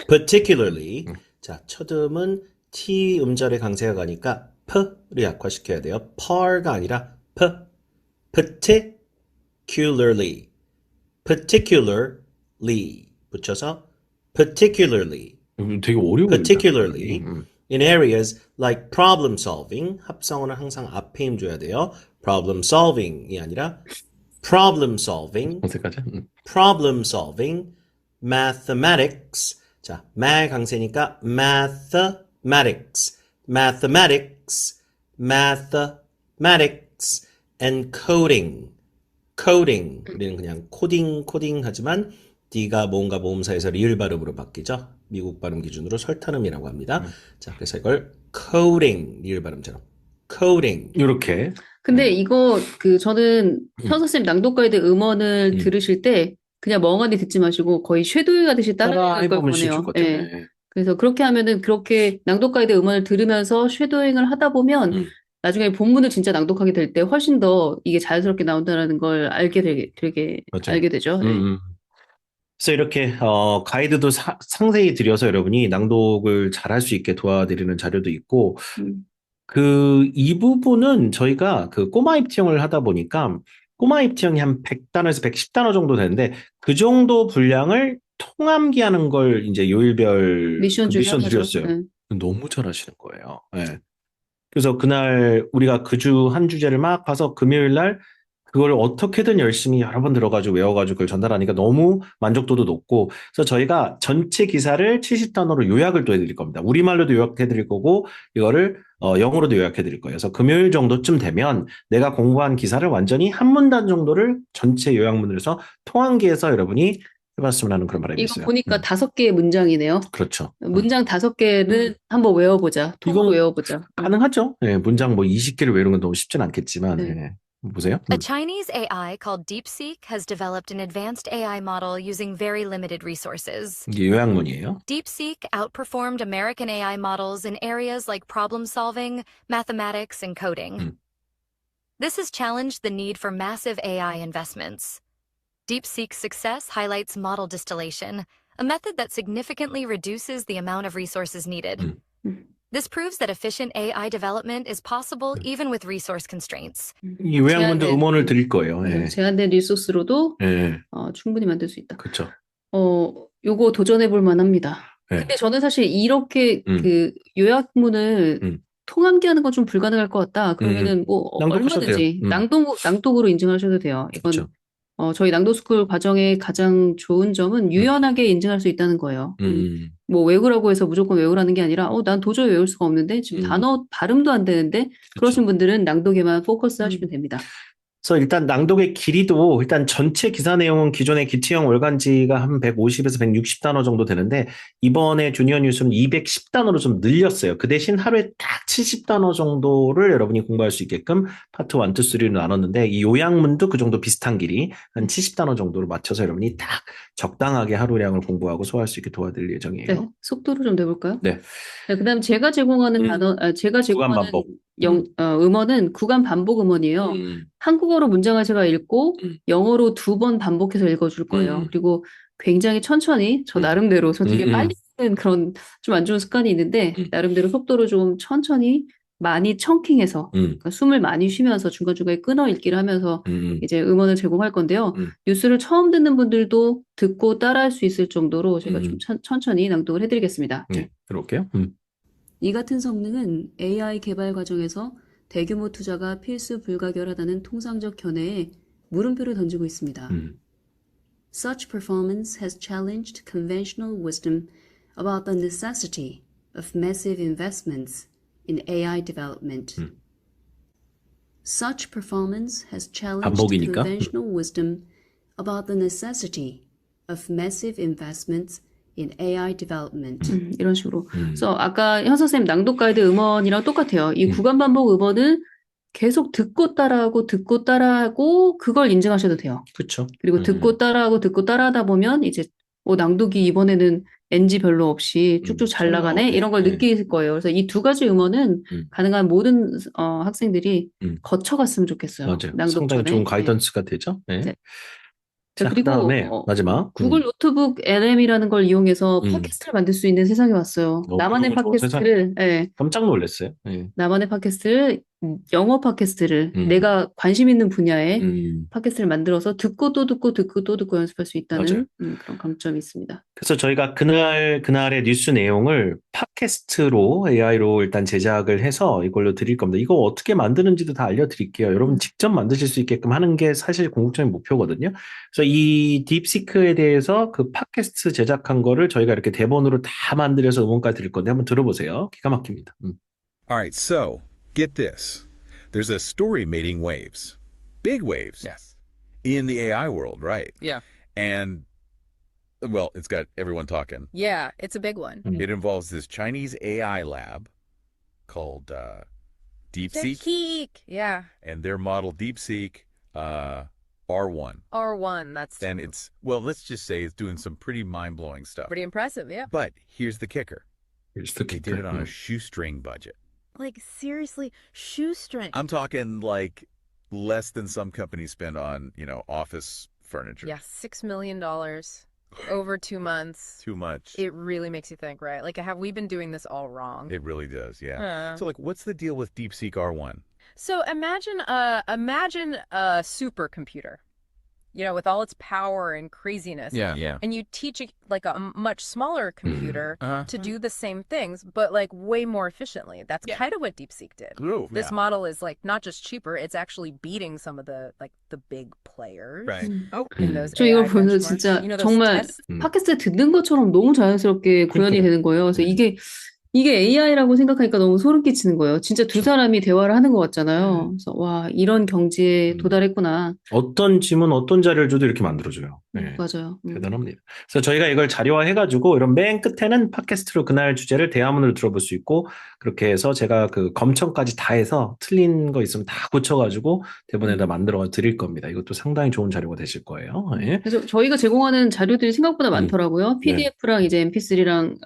particularly. 자, 첫 음은 T 음절의 강세가 가니까 P를 약화시켜야 돼요. par가 아니라 P. particularly. particularly 붙여서 particularly, 되게 어려워요. particularly in areas like problem solving, 합성어는 항상 앞에 힘줘야 돼요. problem solving이 아니라 problem solving, 어색하죠? problem solving, mathematics. 자, 마 강세니까 mathematics, mathematics, mathematics, and coding. coding. 우리는 그냥 코딩 하지만 D가 뭔가 모음사에서 리을 발음으로 바뀌죠. 미국 발음 기준으로 설타름이라고 합니다. 자, 그래서 이걸 coding, 리을 발음처럼 coding. 이렇게. 근데 이거 저는 현서쌤 낭독가이드 음원을 들으실 때 그냥 멍하니 듣지 마시고 거의 쉐도잉 하듯이 따라할 걸 해보면 쉬울 권해요. 것 같아요. 예. 네. 그래서 그렇게 하면은 그렇게 낭독가이드 음원을 들으면서 쉐도잉을 하다 보면 나중에 본문을 진짜 낭독하게 될 때 훨씬 더 이게 자연스럽게 나온다는 걸 알게 되게 맞아요. 알게 되죠. 네. 그래서 이렇게 가이드도 상세히 드려서 여러분이 낭독을 잘할 수 있게 도와드리는 자료도 있고 이 부분은 저희가 그 꼬마 입티형을 하다 보니까 꼬마 입티형이 한 100단어에서 110단어 정도 되는데 그 정도 분량을 통암기하는 걸 이제 요일별 미션 중에 미션 하나죠. 드렸어요. 네. 너무 잘하시는 거예요. 네. 그래서 그날 우리가 그 주 한 주제를 막 봐서 금요일 날 그걸 어떻게든 열심히 여러 번 들어가지고 외워가지고 그걸 전달하니까 너무 만족도도 높고 그래서 저희가 전체 기사를 70단어로 요약을 또 해드릴 겁니다. 우리말로도 요약해드릴 거고 이거를 영어로도 요약해드릴 거예요. 그래서 금요일 정도쯤 되면 내가 공부한 기사를 완전히 한 문단 정도를 전체 요약문으로 해서 통한기에서 여러분이 해봤으면 하는 그런 바람이 이거 있어요. 보니까 5개의 문장이네요. 그렇죠. 문장 5개를 한번 외워보자. 통으로 이건 외워보자. 가능하죠. 예, 문장 뭐 20개를 외우는 건 너무 쉽진 않겠지만 네. 예. 보세요. A Chinese AI called DeepSeek has developed an advanced AI model using very limited resources. 이게 요약문이에요. DeepSeek outperformed American AI models in areas like problem solving, mathematics, and coding. This has challenged the need for massive AI investments. DeepSeek's success highlights model distillation, a method that significantly reduces the amount of resources needed. This proves that efficient AI development is possible even with resource constraints. 이 요약문도 제한된- 음원을 드릴 거예요. 예. 제한된 리소스로도 예. 충분히 만들 수 있다. 그렇죠. 요거 도전해 볼 만합니다. 예. 근데 저는 사실 이렇게 음. 요약문을 통함기하는 건 좀 불가능할 것 같다. 그러면은 뭐 낭독하셔도 얼마든지 돼요. 낭독으로 인증하셔도 돼요. 이건 그렇죠. 저희 낭독스쿨 과정의 가장 좋은 점은 유연하게 인증할 수 있다는 거예요. 뭐 외우라고 해서 무조건 외우라는 게 아니라 난 도저히 외울 수가 없는데 지금 단어 발음도 안 되는데 그러신 분들은 낭독에만 포커스 하시면 됩니다. 그래서 일단 낭독의 길이도 일단 전체 기사 내용은 기존의 기티형 월간지가 한 150에서 160단어 정도 되는데 이번에 주니어 뉴스는 210단어로 좀 늘렸어요. 그 대신 하루에 딱 70단어 정도를 여러분이 공부할 수 있게끔 파트 1, 2, 3로 나눴는데 이 요약문도 그 정도 비슷한 길이 한 70단어 정도로 맞춰서 여러분이 딱 적당하게 하루량을 공부하고 소화할 수 있게 도와드릴 예정이에요. 네, 속도를 좀 내볼까요? 네. 네, 그다음 제가 제공하는 제가 제공하는 반복. 음원은 구간 반복 음원이에요. 한국어로 문장을 제가 읽고 영어로 2번 반복해서 읽어줄 거예요. 그리고 굉장히 천천히 저 나름대로 저 되게 빨리 읽는 그런 좀 안 좋은 습관이 있는데 나름대로 속도를 좀 천천히 많이 청킹해서 그러니까 숨을 많이 쉬면서 중간중간에 끊어 읽기를 하면서 이제 음원을 제공할 건데요. 뉴스를 처음 듣는 분들도 듣고 따라할 수 있을 정도로 제가 좀 천천히 낭독을 해드리겠습니다. 네, 들어올게요. 이 같은 성능은 AI 개발 과정에서 대규모 투자가 필수 불가결하다는 통상적 견해에 물음표를 던지고 있습니다. Such performance has challenged conventional wisdom about the necessity of massive investments in AI development. Such performance has challenged 반복이니까. conventional wisdom about the necessity of massive investments in AI development. 이런 식으로. 그래서 아까 현서쌤 낭독 가이드 음원이랑 똑같아요. 이 구간 반복 음원은 계속 듣고 따라하고 그걸 인증하셔도 돼요. 그렇죠. 그리고 듣고 따라하다 보면 이제 낭독이 이번에는 NG 별로 없이 쭉쭉 잘 나가네 나오네. 이런 걸 네. 느낄 거예요. 그래서 이 2가지 음원은 가능한 모든 학생들이 거쳐갔으면 좋겠어요. 맞아요. 낭독 상당히 전에. 좋은 가이던스가 되죠. 네. 네. 자, 그리고 그다음에 마지막. 구글 노트북 LM이라는 걸 이용해서 음. 팟캐스트를 만들 수 있는 세상이 왔어요. 나만의 너무 좋은 팟캐스트를 깜짝 놀랐어요. 네. 나만의 팟캐스트를 영어 팟캐스트를 내가 관심 있는 분야의 팟캐스트를 만들어서 듣고 또 듣고 듣고 또 듣고 연습할 수 있다는 그런 강점이 있습니다. 그래서 저희가 그날의 뉴스 내용을 팟캐스트로 AI로 일단 제작을 해서 이걸로 드릴 겁니다. 이거 어떻게 만드는지도 다 알려드릴게요. 여러분 직접 만드실 수 있게끔 하는 게 사실 궁극적인 목표거든요. 그래서 이 딥시크에 대해서 그 팟캐스트 제작한 거를 저희가 이렇게 대본으로 다 만들어서 음원까지 드릴 건데 한번 들어보세요. 기가 막힙니다. All right, so get this. There's a story mating waves. Big waves. Yes. In the AI world, right? Yeah. And, well, it's got everyone talking. Yeah, it's a big one. It involves this Chinese AI lab called DeepSeek, Geek. Yeah. and their model DeepSeek R1. R1, that's And it's, well, let's just say it's doing some pretty mind-blowing stuff. pretty impressive, yeah. But here's the kicker. Here's the They did it on a shoestring budget. Like, seriously, shoestring. I'm talking like less than some companies spend on, office furniture. Yeah, $6 million over 2 months. Too much. It really makes you think, right? Like, have we been doing this all wrong? It really does, yeah. Uh. So, like, what's the deal with DeepSeek R1? So imagine a supercomputer, with all its power and craziness. Yeah. And you teach it like a much smaller computer Uh-huh. to do the same things, but like way more efficiently. That's Yeah. kind of what DeepSeek did. Ooh, This yeah. model is like not just cheaper, it's actually beating some of the big players Right. in those 저 이걸 AI 보면서 benchmarks. 진짜 those 정말 tests? 팟캐스트 듣는 것처럼 너무 자연스럽게 구현이 되는 거예요. 그래서 이게 AI라고 생각하니까 너무 소름 끼치는 거예요. 진짜 두 사람이 대화를 하는 것 같잖아요. 그래서 와, 이런 경지에 도달했구나. 어떤 지문, 어떤 자료를 줘도 이렇게 만들어줘요. 네. 맞아요. 대단합니다. 그래서 저희가 이걸 자료화해가지고 이런 맨 끝에는 팟캐스트로 그날 주제를 대화문으로 들어볼 수 있고 그렇게 해서 제가 그 검청까지 다 해서 틀린 거 있으면 다 고쳐가지고 대본에다 만들어 드릴 겁니다. 이것도 상당히 좋은 자료가 되실 거예요. 네. 그래서 저희가 제공하는 자료들이 생각보다 많더라고요. 네. PDF랑 이제 MP3랑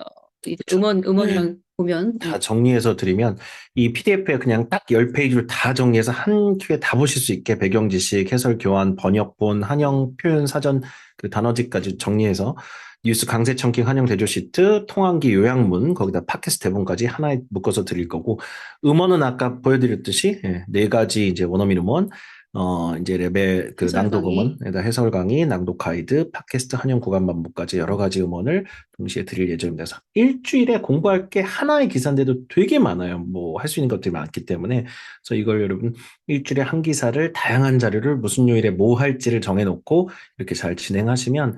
음원이랑 보면 다 정리해서 드리면 이 PDF에 그냥 딱 10페이지를 다 정리해서 한 큐에 다 보실 수 있게 배경 지식, 해설 교환, 번역본, 한영 표현 사전 그 단어집까지 정리해서 뉴스 강세 청킹 한영 대조 시트, 통한기 요약문, 거기다 팟캐스트 대본까지 하나에 묶어서 드릴 거고 음원은 아까 보여드렸듯이 4가지 이제 원어민 음원 이제 레벨 그 해설 낭독 강의. 음원, 해설 강의, 낭독 가이드, 팟캐스트 한영 구간 반복까지 여러 가지 음원을 동시에 드릴 예정입니다. 그래서 일주일에 공부할 게 하나의 기사인데도 되게 많아요. 뭐 할 수 있는 것들이 많기 때문에 그래서 이걸 여러분 일주일에 한 기사를 다양한 자료를 무슨 요일에 뭐 할지를 정해놓고 이렇게 잘 진행하시면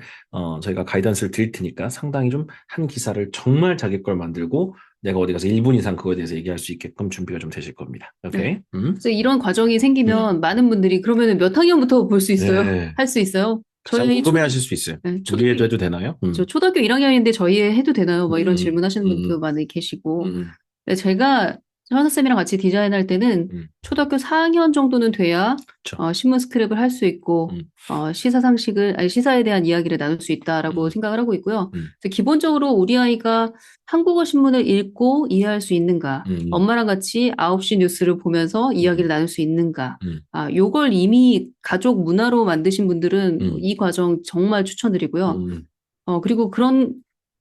저희가 가이던스를 드릴 테니까 상당히 좀 한 기사를 정말 자기 걸 만들고 내가 어디 가서 1분 이상 그거에 대해서 얘기할 수 있게끔 준비가 좀 되실 겁니다. 오케이? 그래서 이런 과정이 생기면 많은 분들이 그러면 몇 학년부터 볼 수 있어요? 네. 할 수 있어요? 저희 궁금해하실 수 있어요. 네, 우리 애도 해도 되나요? 저 초등학교 1학년인데 저희 애 해도 되나요? 뭐 이런 질문 하시는 음. 분도 많이 계시고. 음. 근데 제가 현아쌤이랑 같이 디자인할 때는 초등학교 4학년 정도는 돼야 그쵸. 신문 스크랩을 할 수 있고 시사에 대한 이야기를 나눌 수 있다라고 생각을 하고 있고요. 그래서 기본적으로 우리 아이가 한국어 신문을 읽고 이해할 수 있는가, 엄마랑 같이 9시 뉴스를 보면서 이야기를 나눌 수 있는가, 요걸 이미 가족 문화로 만드신 분들은 이 과정 정말 추천드리고요. 그리고 그런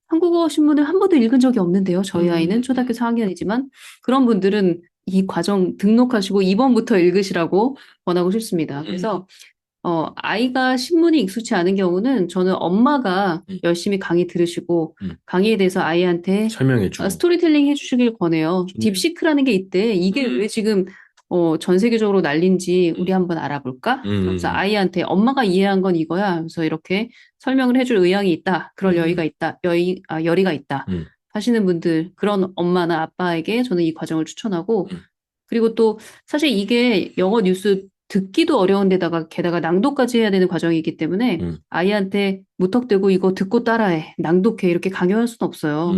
한국어 신문을 한 번도 읽은 적이 없는데요. 저희 아이는 초등학교 4학년이지만 그런 분들은 이 과정 등록하시고 이번부터 읽으시라고 권하고 싶습니다. 그래서 아이가 신문이 익숙치 않은 경우는 저는 엄마가 열심히 강의 들으시고 강의에 대해서 아이한테 설명해주고. 스토리텔링 해주시길 권해요. 좋네요. 딥시크라는 게 있대. 이게 왜 지금 전 세계적으로 난린지 우리 한번 알아볼까? 그래서 아이한테 엄마가 이해한 건 이거야. 그래서 이렇게 설명을 해줄 의향이 있다. 그럴 여의가 있다. 열의가 있다. 하시는 분들, 그런 엄마나 아빠에게 저는 이 과정을 추천하고 그리고 또 사실 이게 영어 뉴스 듣기도 어려운 데다가 게다가 낭독까지 해야 되는 과정이기 때문에 아이한테 무턱대고 이거 듣고 따라해, 낭독해 이렇게 강요할 수는 없어요.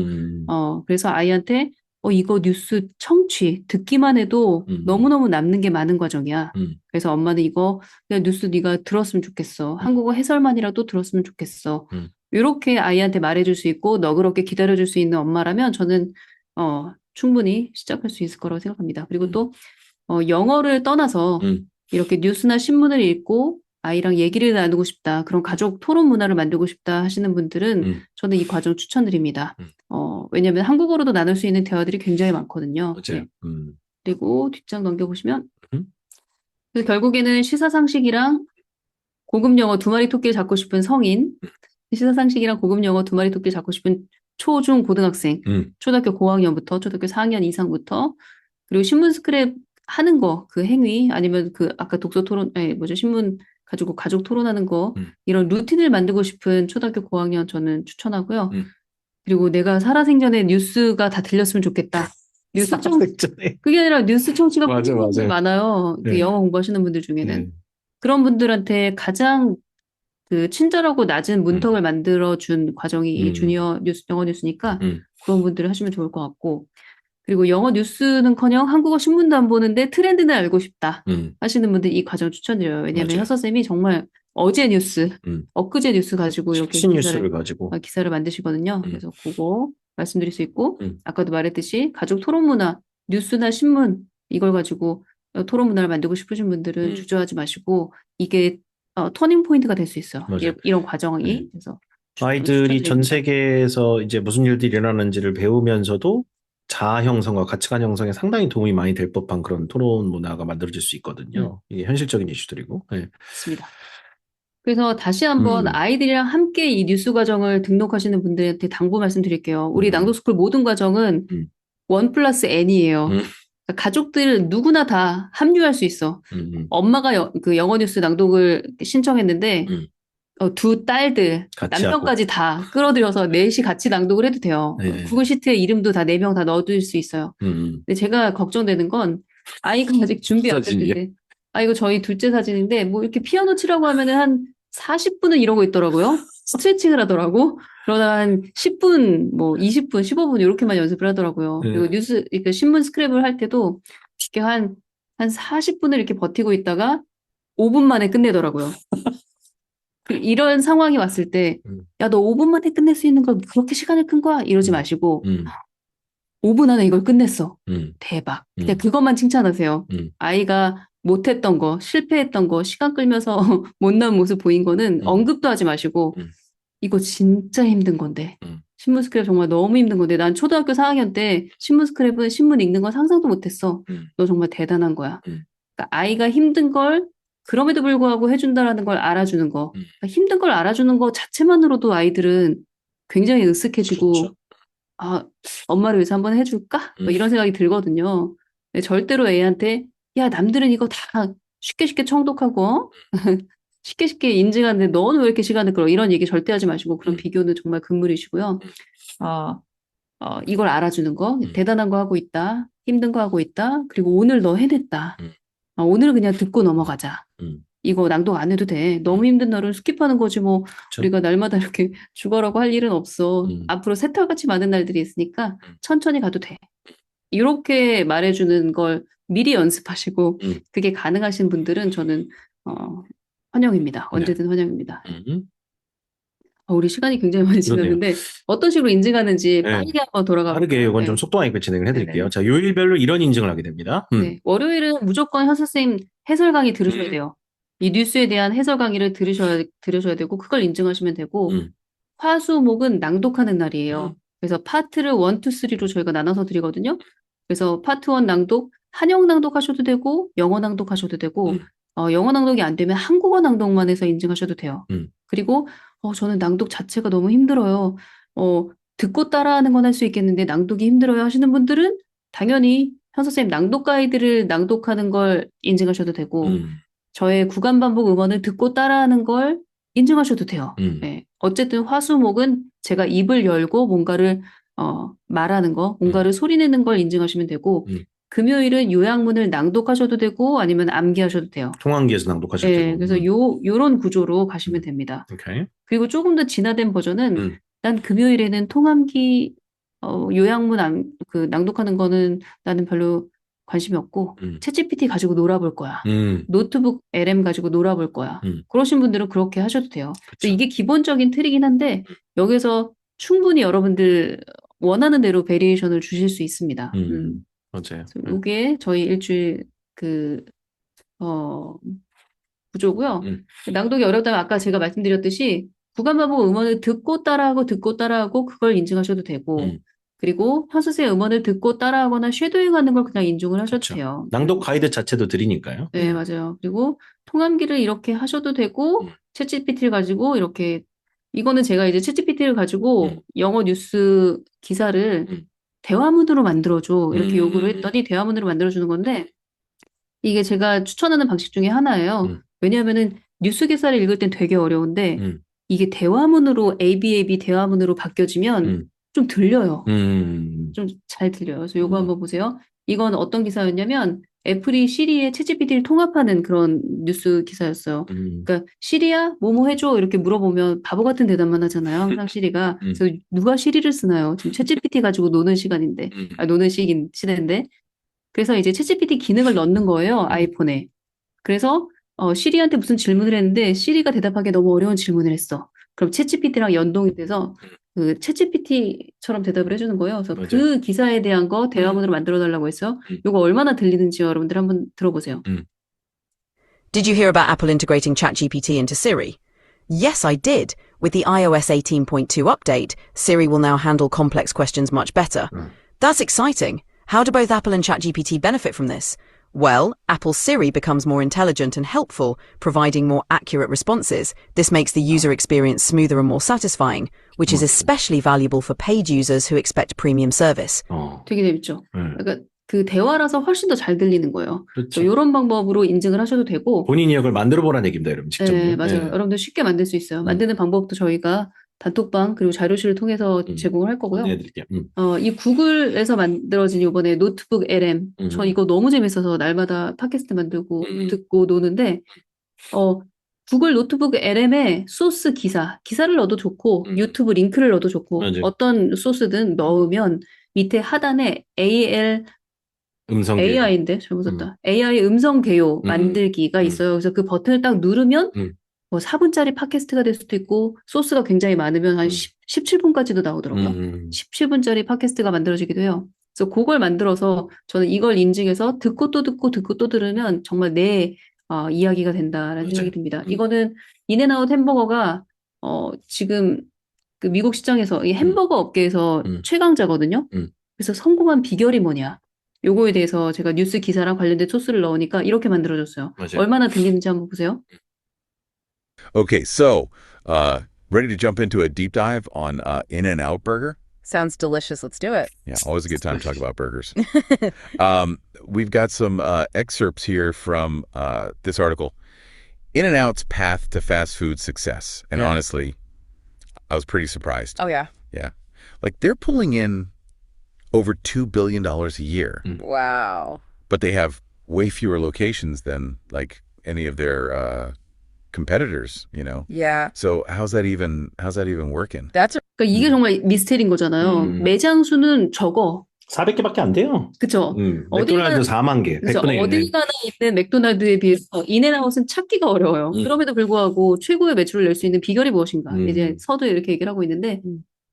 그래서 아이한테 이거 뉴스 청취, 듣기만 해도 너무너무 남는 게 많은 과정이야. 그래서 엄마는 이거 그냥 뉴스 네가 들었으면 좋겠어. 한국어 해설만이라도 들었으면 좋겠어. 이렇게 아이한테 말해줄 수 있고 너그럽게 기다려줄 수 있는 엄마라면 저는 충분히 시작할 수 있을 거라고 생각합니다. 그리고 또 영어를 떠나서 이렇게 뉴스나 신문을 읽고 아이랑 얘기를 나누고 싶다. 그런 가족 토론 문화를 만들고 싶다 하시는 분들은 저는 이 과정 추천드립니다. 왜냐하면 한국어로도 나눌 수 있는 대화들이 굉장히 많거든요. 맞아요. 네. 그리고 뒷장 넘겨보시면 음. 그래서 결국에는 시사상식이랑 고급 영어 두 마리 토끼를 잡고 싶은 성인, 시사상식이랑 고급 영어 두 마리 토끼를 잡고 싶은 초, 중, 고등학생, 초등학교 고학년부터 초등학교 4학년 이상부터 그리고 신문 스크랩 하는 거, 그 행위 아니면 그 아까 독서 토론, 아니 뭐죠? 신문 가지고 가족 토론하는 거 이런 루틴을 만들고 싶은 초등학교 고학년 저는 추천하고요. 그리고 내가 살아생전에 뉴스가 다 들렸으면 좋겠다. 뉴스 청 살아생전에. 그게 아니라 뉴스 청취가 맞아, 분들이 맞아요. 많아요. 그 네. 영어 공부하시는 분들 중에는 네. 그런 분들한테 가장 그 친절하고 낮은 문턱을 만들어준 과정이 주니어 뉴스, 영어 뉴스니까 그런 분들을 하시면 좋을 것 같고 그리고 영어 뉴스는커녕 한국어 신문도 안 보는데 트렌드는 알고 싶다 하시는 분들 이 과정 추천드려요. 왜냐하면 맞아요. 혀서쌤이 정말 어제 뉴스, 엊그제 뉴스 가지고 이렇게 최신 뉴스를 가지고. 기사를 만드시거든요. 그래서 그거 말씀드릴 수 있고 음. 아까도 말했듯이 가족 토론 문화, 뉴스나 신문 이걸 가지고 토론 문화를 만들고 싶으신 분들은 주저하지 마시고 이게 터닝 포인트가 될 수 있어요. 맞아요. 이런 과정이. 네. 그래서 아이들이 전 추천드립니다. 세계에서 이제 무슨 일들이 일어나는지를 배우면서도 자아 형성과 가치관 형성에 상당히 도움이 많이 될 법한 그런 토론 문화가 만들어질 수 있거든요. 이게 현실적인 이슈들이고. 네. 맞습니다. 그래서 다시 한번 아이들이랑 함께 이 뉴스 과정을 등록하시는 분들한테 당부 말씀드릴게요. 우리 낭독스쿨 모든 과정은 1+N이에요. 그러니까 가족들 누구나 다 합류할 수 있어. 엄마가 그 영어 뉴스 낭독을 신청했는데 두 딸들, 같이 남편까지 다 끌어들여서 넷이 같이 낭독을 해도 돼요. 네. 구글 시트에 이름도 다 4명 다 넣어둘 수 있어요. 음. 근데 제가 걱정되는 건 아이가 아직 준비 안 사진이요? 됐는데 이거 저희 둘째 사진인데 뭐 이렇게 피아노 치라고 하면은 한 40분은 이러고 있더라고요. 스트레칭을 하더라고. 그러다 한 10분, 뭐 20분, 15분 이렇게만 연습을 하더라고요. 네. 그리고 뉴스, 그러니까 신문 스크랩을 할 때도 이렇게 한 40분을 이렇게 버티고 있다가 5분 만에 끝내더라고요. 이런 상황이 왔을 때, 야, 너 5분 만에 끝낼 수 있는 걸 그렇게 시간을 끈 거야? 이러지 마시고, 5분 안에 이걸 끝냈어. 대박. 그냥 그것만 칭찬하세요. 아이가 못했던 거, 실패했던 거, 시간 끌면서 못 나온 모습 보인 거는 언급도 하지 마시고, 이거 진짜 힘든 건데. 신문 스크랩 정말 너무 힘든 건데, 난 초등학교 4학년 때 신문 스크랩은 신문 읽는 건 상상도 못했어. 너 정말 대단한 거야. 그러니까 아이가 힘든 걸 그럼에도 불구하고 해준다라는 걸 알아주는 거. 그러니까 힘든 걸 알아주는 거 자체만으로도 아이들은 굉장히 으쓱해지고, 그렇죠. 아, 엄마를 위해서 한번 해줄까? 뭐 이런 생각이 들거든요. 근데 절대로 애한테, 야, 남들은 이거 다 쉽게 쉽게 청독하고, 쉽게 쉽게 인증하는데 너는 왜 이렇게 시간을 끌어? 이런 얘기 절대 하지 마시고, 그런 비교는 정말 금물이시고요. 이걸 알아주는 거, 대단한 거 하고 있다, 힘든 거 하고 있다, 그리고 오늘 너 해냈다. 오늘은 그냥 듣고 넘어가자. 이거 낭독 안 해도 돼. 너무 힘든 날은 스킵하는 거지 뭐. 우리가 날마다 이렇게 죽어라고 할 일은 없어. 앞으로 새털같이 많은 날들이 있으니까 천천히 가도 돼. 이렇게 말해주는 걸 미리 연습하시고 그게 가능하신 분들은 저는 환영입니다. 언제든 환영입니다. 우리 시간이 굉장히 많이 지났는데 어떤 식으로 인증하는지 네. 빠르게 한번 돌아가 빠르게 볼까요? 이건 네. 좀 속도감 있게 진행을 해드릴게요. 네네. 자, 요일별로 이런 인증을 하게 됩니다. 네, 월요일은 무조건 현서 선생님 해설 강의 들으셔야 돼요. 이 뉴스에 대한 해설 강의를 들으셔야 되고 그걸 인증하시면 되고 화, 수, 목은 낭독하는 날이에요. 그래서 파트를 1, 2, 3로 저희가 나눠서 드리거든요. 그래서 파트 1 낭독, 한영 낭독하셔도 되고 영어 낭독하셔도 되고 영어 낭독이 안 되면 한국어 낭독만 해서 인증하셔도 돼요. 그리고 저는 낭독 자체가 너무 힘들어요. 듣고 따라하는 건 할 수 있겠는데 낭독이 힘들어요 하시는 분들은 당연히 현 선생님 낭독 가이드를 낭독하는 걸 인증하셔도 되고 저의 구간 반복 음원을 듣고 따라하는 걸 인증하셔도 돼요. 네. 어쨌든 화수목은 제가 입을 열고 뭔가를 말하는 거, 뭔가를 소리내는 걸 인증하시면 되고 금요일은 요약문을 낭독하셔도 되고 아니면 암기하셔도 돼요. 통한기에서 낭독하셔도 네, 되고. 그래서 요런 구조로 가시면 됩니다. 오케이. 그리고 조금 더 진화된 버전은 난 금요일에는 통암기 요약문 그 낭독하는 거는 나는 별로 관심이 없고 챗GPT 가지고 놀아볼 거야. 노트북 LM 가지고 놀아볼 거야. 그러신 분들은 그렇게 하셔도 돼요. 그래서 이게 기본적인 틀이긴 한데 여기서 충분히 여러분들 원하는 대로 베리에이션을 주실 수 있습니다. 맞아요. 이게 저희 일주일 구조고요. 낭독이 어렵다면 아까 제가 말씀드렸듯이 구간 반복 음원을 듣고 따라하고 그걸 인증하셔도 되고 그리고 현수쌤의 음원을 듣고 따라하거나 쉐도잉하는 걸 그냥 인증을 하셔도 그렇죠. 돼요. 낭독 가이드 자체도 드리니까요. 네, 맞아요. 그리고 통함기를 이렇게 하셔도 되고, 음. 챗GPT를 가지고 이렇게, 이거는 제가 이제 챗GPT를 가지고 음. 영어 뉴스 기사를 음. 대화문으로 만들어줘. 이렇게 음. 요구를 했더니 대화문으로 만들어주는 건데, 이게 제가 추천하는 방식 중에 하나예요. 왜냐하면은 뉴스 기사를 읽을 땐 되게 어려운데, 이게 대화문으로, ABAB 대화문으로 바뀌어지면 좀 들려요. 좀 잘 들려요. 그래서 요거 한번 보세요. 이건 어떤 기사였냐면 애플이 시리에 챗GPT를 통합하는 그런 뉴스 기사였어요. 그러니까 시리야 뭐뭐 해줘 이렇게 물어보면 바보 같은 대답만 하잖아요. 항상 시리가. 그래서 누가 시리를 쓰나요? 지금 챗GPT 가지고 노는 시간인데, 노는 시대인데. 그래서 이제 챗GPT 기능을 넣는 거예요. 아이폰에. 그래서 시리한테 무슨 질문을 했는데 시리가 대답하기 너무 어려운 질문을 했어. 그럼 챗GPT랑 연동이 돼서 그 챗GPT처럼 대답을 해주는 거예요. 그래서 맞아요. 그 기사에 대한 거 대화문으로 만들어 달라고 했어요. 요거 얼마나 들리는지 여러분들 한번 들어보세요. Did you hear about Apple integrating ChatGPT into Siri? Yes, I did. With the iOS 18.2 update, Siri will now handle complex questions much better. That's exciting. How do both Apple and ChatGPT benefit from this? Well, Apple's Siri becomes more intelligent and helpful, providing more accurate responses. This makes the user experience smoother and more satisfying, which is especially valuable for paid users who expect premium service. 되게 재밌죠? 그러니까 그 대화라서 훨씬 더 잘 들리는 거예요. 그렇죠. 이런 방법으로 인증을 하셔도 되고. 본인 이력을 만들어 보라는 얘기입니다, 여러분. 직접. 네, 맞아요. 여러분들 쉽게 만들 수 있어요. 만드는 방법도 저희가 단톡방 그리고 자료실을 통해서 제공을 할 거고요. 안내해드릴게요. 이 구글에서 만들어진 이번에 노트북 LM. 저 이거 너무 재밌어서 날마다 팟캐스트 만들고 듣고 노는데, 구글 노트북 LM에 소스 기사를 넣어도 좋고, 유튜브 링크를 넣어도 좋고, 맞아요. 어떤 소스든 넣으면 밑에 하단에 음성 AI인데 잘못 썼다. AI 음성 개요 만들기가 있어요. 그래서 그 버튼을 딱 누르면 뭐 4분짜리 팟캐스트가 될 수도 있고 소스가 굉장히 많으면 한 17분까지도 나오더라고요. 17분짜리 팟캐스트가 만들어지기도 해요. 그래서 그걸 만들어서 저는 이걸 인증해서 듣고 또 듣고 듣고 또 들으면 정말 내 이야기가 된다라는 생각이 듭니다. 이거는 인앤아웃 햄버거가 지금 그 미국 시장에서 이 햄버거 업계에서 최강자거든요. 그래서 성공한 비결이 뭐냐? 요거에 대해서 제가 뉴스 기사랑 관련된 소스를 넣으니까 이렇게 만들어줬어요. 맞아요. 얼마나 들리는지 한번 보세요. Okay, so ready to jump into a deep dive on In-N-Out Burger? Sounds delicious. Let's do it. Yeah, always a good time to talk about burgers. We've got some excerpts here from this article. In-N-Out's path to fast food success. And honestly, I was pretty surprised. Oh, yeah. Yeah. Like they're pulling in over $2 billion a year. Wow. But they have way fewer locations than like any of their competitors, you know? Yeah. So how's that even working? That's 그러니까 이게 정말 미스테리인 거잖아요. 매장 수는 적어. 400개밖에 안 돼요. 그쵸? 맥도날드 4만 개. 그쵸? 100분의 1. 어딜 가나 있는 맥도날드에 비해서 인앤아웃은 찾기가 어려워요. 그럼에도 불구하고 최고의 매출을 낼 수 있는 비결이 무엇인가? 이제 서두에 이렇게 얘기를 하고 있는데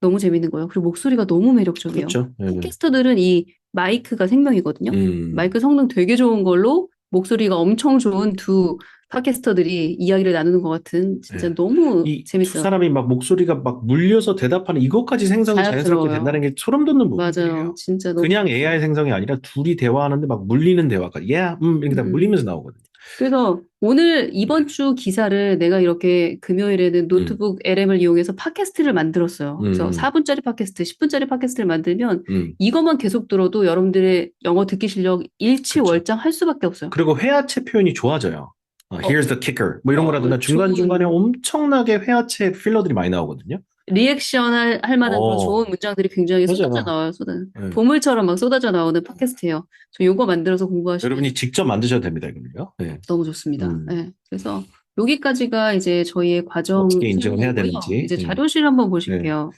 너무 재밌는 거예요. 그리고 목소리가 너무 매력적이에요. 그렇죠. 팟캐스터들은 이 마이크가 생명이거든요. 마이크 성능 되게 좋은 걸로 목소리가 엄청 좋은 두 팟캐스터들이 이야기를 나누는 것 같은 진짜 너무 이 두 재밌어요. 사람이 막 목소리가 막 물려서 대답하는 이것까지 생성이 자연스럽게 자연스러워요. 된다는 게 소름 돋는 맞아요. 부분이에요. 진짜 너무. 그냥 AI 생성이 아니라 둘이 대화하는데 막 물리는 대화까지. 이렇게 다 물리면서 나오거든요. 그래서 오늘 이번 주 기사를 내가 이렇게 금요일에는 노트북 LM을 이용해서 팟캐스트를 만들었어요. 그래서 4분짜리 팟캐스트, 10분짜리 팟캐스트를 만들면 이것만 계속 들어도 여러분들의 영어 듣기 실력 일치월장할 수밖에 없어요. 그리고 회화체 표현이 좋아져요. Here's the kicker. 뭐 이런 거라든가 중간중간에 엄청나게 회화체 필러들이 많이 나오거든요. 리액션 할 만한 그런 좋은 문장들이 굉장히 쏟아져 나와요. 보물처럼 막 쏟아져 나오는 팟캐스트예요. 저 요거 만들어서 공부하시면 여러분이 직접 만드셔도 됩니다, 이거는요. 네. 너무 좋습니다. 네. 그래서 여기까지가 이제 저희의 과정 어떻게 인증을 해야 수업이고요. 되는지. 이제 자료실 한번 보실게요.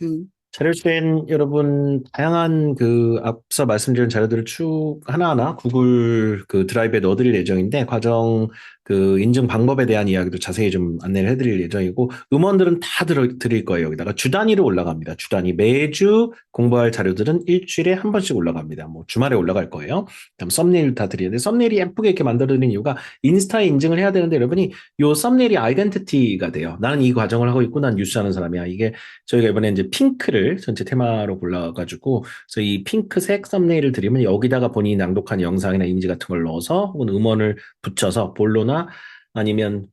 자료실엔 여러분 다양한 그 앞서 말씀드린 자료들을 쭉 하나하나 구글 그 드라이브에 넣어드릴 예정인데 과정 그 인증 방법에 대한 이야기도 자세히 좀 안내를 해드릴 예정이고, 음원들은 다 드릴 거예요. 여기다가 주 단위로 올라갑니다. 주 단위. 매주 공부할 자료들은 일주일에 한 번씩 올라갑니다. 뭐 주말에 올라갈 거예요. 그다음 썸네일 다 드려야 돼. 썸네일이 예쁘게 이렇게 만들어드리는 이유가 인스타에 인증을 해야 되는데, 여러분이 요 썸네일이 아이덴티티가 돼요. 나는 이 과정을 하고 있고 난 뉴스 하는 사람이야. 이게 저희가 이번에 이제 핑크를 전체 테마로 골라가지고, 그래서 이 핑크색 썸네일을 드리면 여기다가 본인이 낭독한 영상이나 이미지 같은 걸 넣어서 혹은 음원을 붙여서 블로나 아니면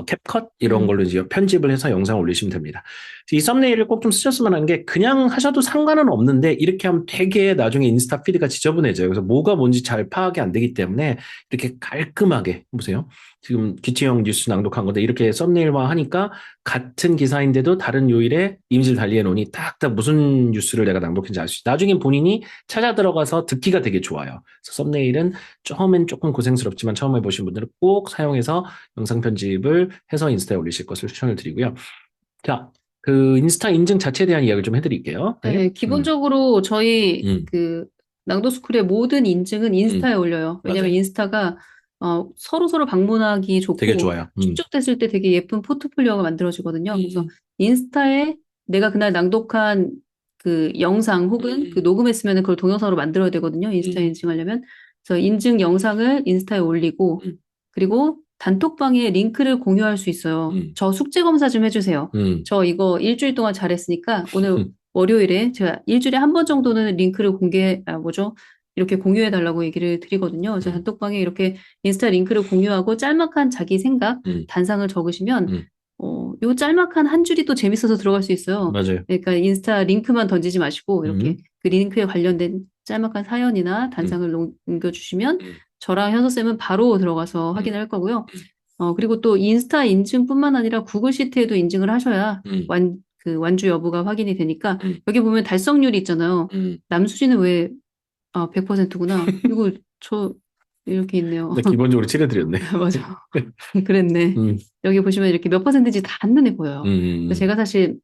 캡컷 이런 걸로 이제 편집을 해서 영상을 올리시면 됩니다. 이 썸네일을 꼭 좀 쓰셨으면 하는 게, 그냥 하셔도 상관은 없는데 이렇게 하면 되게 나중에 인스타 피드가 지저분해져요. 그래서 뭐가 뭔지 잘 파악이 안 되기 때문에 이렇게 깔끔하게 보세요. 지금 기치형 뉴스 낭독한 건데 이렇게 썸네일화 하니까 같은 기사인데도 다른 요일에 이미지를 달리해 놓으니 딱딱 무슨 뉴스를 내가 낭독했는지 알 수 있어요. 나중에 본인이 찾아 들어가서 듣기가 되게 좋아요. 그래서 썸네일은 처음엔 조금 고생스럽지만 처음 해보신 분들은 꼭 사용해서 영상 편집을 해서 인스타에 올리실 것을 추천을 드리고요. 자, 그 인스타 인증 자체에 대한 이야기를 좀 해드릴게요. 네, 기본적으로 저희 그 낭독스쿨의 모든 인증은 인스타에 올려요. 왜냐면 맞아요. 인스타가 서로 방문하기 좋고 되게 좋아요. 축적됐을 때 되게 예쁜 포트폴리오가 만들어지거든요. 그래서 인스타에 내가 그날 낭독한 그 영상 혹은 그 녹음했으면 그걸 동영상으로 만들어야 되거든요. 인스타에 인증하려면. 그래서 인증 영상을 인스타에 올리고 그리고 단톡방에 링크를 공유할 수 있어요. 저 숙제 검사 좀 해주세요. 저 이거 일주일 동안 잘했으니까 오늘 월요일에 제가 일주일에 한 번 정도는 링크를 이렇게 공유해 달라고 얘기를 드리거든요. 그래서 단톡방에 이렇게 인스타 링크를 공유하고 짤막한 자기 생각, 단상을 적으시면 요 짤막한 한 줄이 또 재밌어서 들어갈 수 있어요. 맞아요. 그러니까 인스타 링크만 던지지 마시고 이렇게 그 링크에 관련된 짤막한 사연이나 단상을 남겨주시면 저랑 현서쌤은 바로 들어가서 확인할 거고요. 그리고 또 인스타 인증뿐만 아니라 구글 시트에도 인증을 하셔야 완주 여부가 확인이 되니까 여기 보면 달성률이 있잖아요. 남수지는 왜 100%구나. 이거 저 이렇게 있네요. 네, 기본적으로 칠해드렸네. 맞아. 그랬네. 여기 보시면 이렇게 몇 %인지 다 한눈에 보여요. 그래서 제가 사실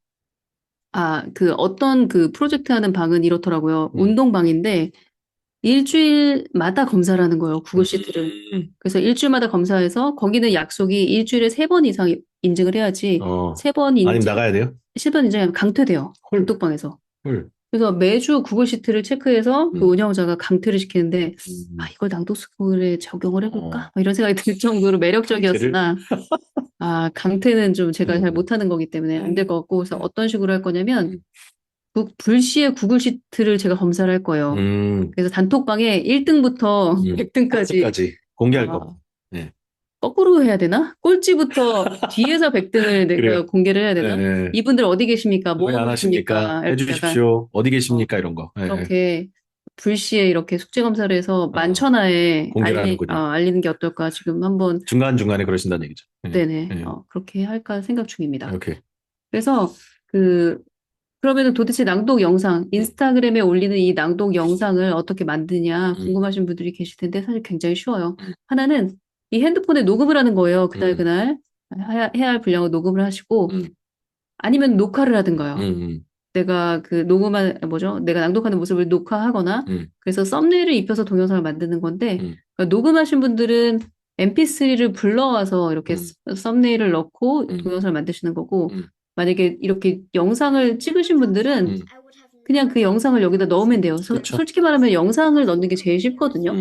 그 어떤 그 프로젝트 하는 방은 이렇더라고요. 운동방인데 일주일마다 검사를 하는 거예요. 구글 시트를. 그래서 일주일마다 검사해서 거기는 약속이 일주일에 3번 이상 인증을 해야지 3번 아니면 인증, 나가야 돼요? 10번 인증하면 강퇴돼요. 단톡방에서. 그래서 매주 구글 시트를 체크해서 그 운영자가 강퇴를 시키는데 이걸 낭독스쿨에 적용을 해볼까? 이런 생각이 들 정도로 매력적이었으나 강퇴는 좀 제가 잘 못하는 거기 때문에 안 될 것 같고, 그래서 어떤 식으로 할 거냐면 불시에 구글 시트를 제가 검사를 할 거예요. 그래서 단톡방에 1등부터 100등까지 공개할 거. 거꾸로 해야 되나? 꼴찌부터 뒤에서 100등을 내가 그래요. 공개를 해야 되나? 네. 이분들 어디 계십니까? 뭐 왜 안 하고 하십니까? 계십니까? 이렇게 약간 해주십시오. 어디 계십니까? 이런 거. 그렇게 불시에 이렇게 숙제 검사를 해서 만천하에 공개를 하는군요. 알리는 게 어떨까 지금 한번 중간중간에 그러신다는 얘기죠. 네네 그렇게 할까 생각 중입니다. 오케이. 그래서 그러면 도대체 낭독 영상, 인스타그램에 올리는 이 낭독 영상을 어떻게 만드냐 궁금하신 분들이 계실 텐데 사실 굉장히 쉬워요. 하나는 이 핸드폰에 녹음을 하는 거예요. 그날 해야 할 분량을 녹음을 하시고 아니면 녹화를 하든가요. 내가 내가 낭독하는 모습을 녹화하거나 그래서 썸네일을 입혀서 동영상을 만드는 건데 그러니까 녹음하신 분들은 mp3를 불러와서 이렇게 썸네일을 넣고 동영상을 만드시는 거고 만약에 이렇게 영상을 찍으신 분들은 그냥 그 영상을 여기다 넣으면 돼요. 솔직히 말하면 영상을 넣는 게 제일 쉽거든요.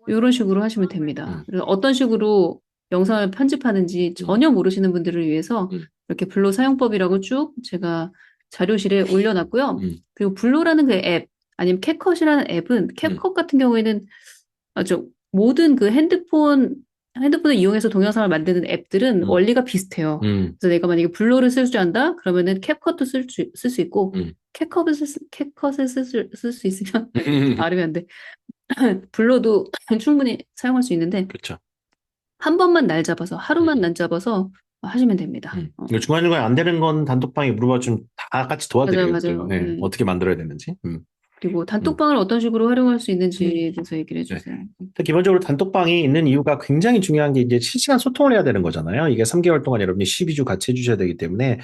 이런 식으로 하시면 됩니다. 그래서 어떤 식으로 영상을 편집하는지 전혀 모르시는 분들을 위해서 이렇게 블로 사용법이라고 쭉 제가 자료실에 올려놨고요. 그리고 블로라는 그 앱, 아니면 캡컷이라는 앱은 캡컷 같은 경우에는 모든 그 핸드폰을 이용해서 동영상을 만드는 앱들은 원리가 비슷해요. 그래서 내가 만약에 블로를 쓸 줄 안다? 그러면은 캡컷도 쓸 수 있고, 캡컷을 쓸 수 있으면, 발음이 안 돼. 블로도 충분히 사용할 수 있는데, 그렇죠. 한 번만 날 잡아서, 하루만 날 잡아서 하시면 됩니다. 중간중간에 안 되는 건 단톡방에 물어봐 주면 다 같이 도와드려요. 맞아요. 네. 어떻게 만들어야 되는지. 그리고 단톡방을 어떤 식으로 활용할 수 있는지에 대해서 얘기를 해주세요. 기본적으로 단톡방이 있는 이유가 굉장히 중요한 게 이제 실시간 소통을 해야 되는 거잖아요. 이게 3개월 동안 여러분이 12주 같이 해주셔야 되기 때문에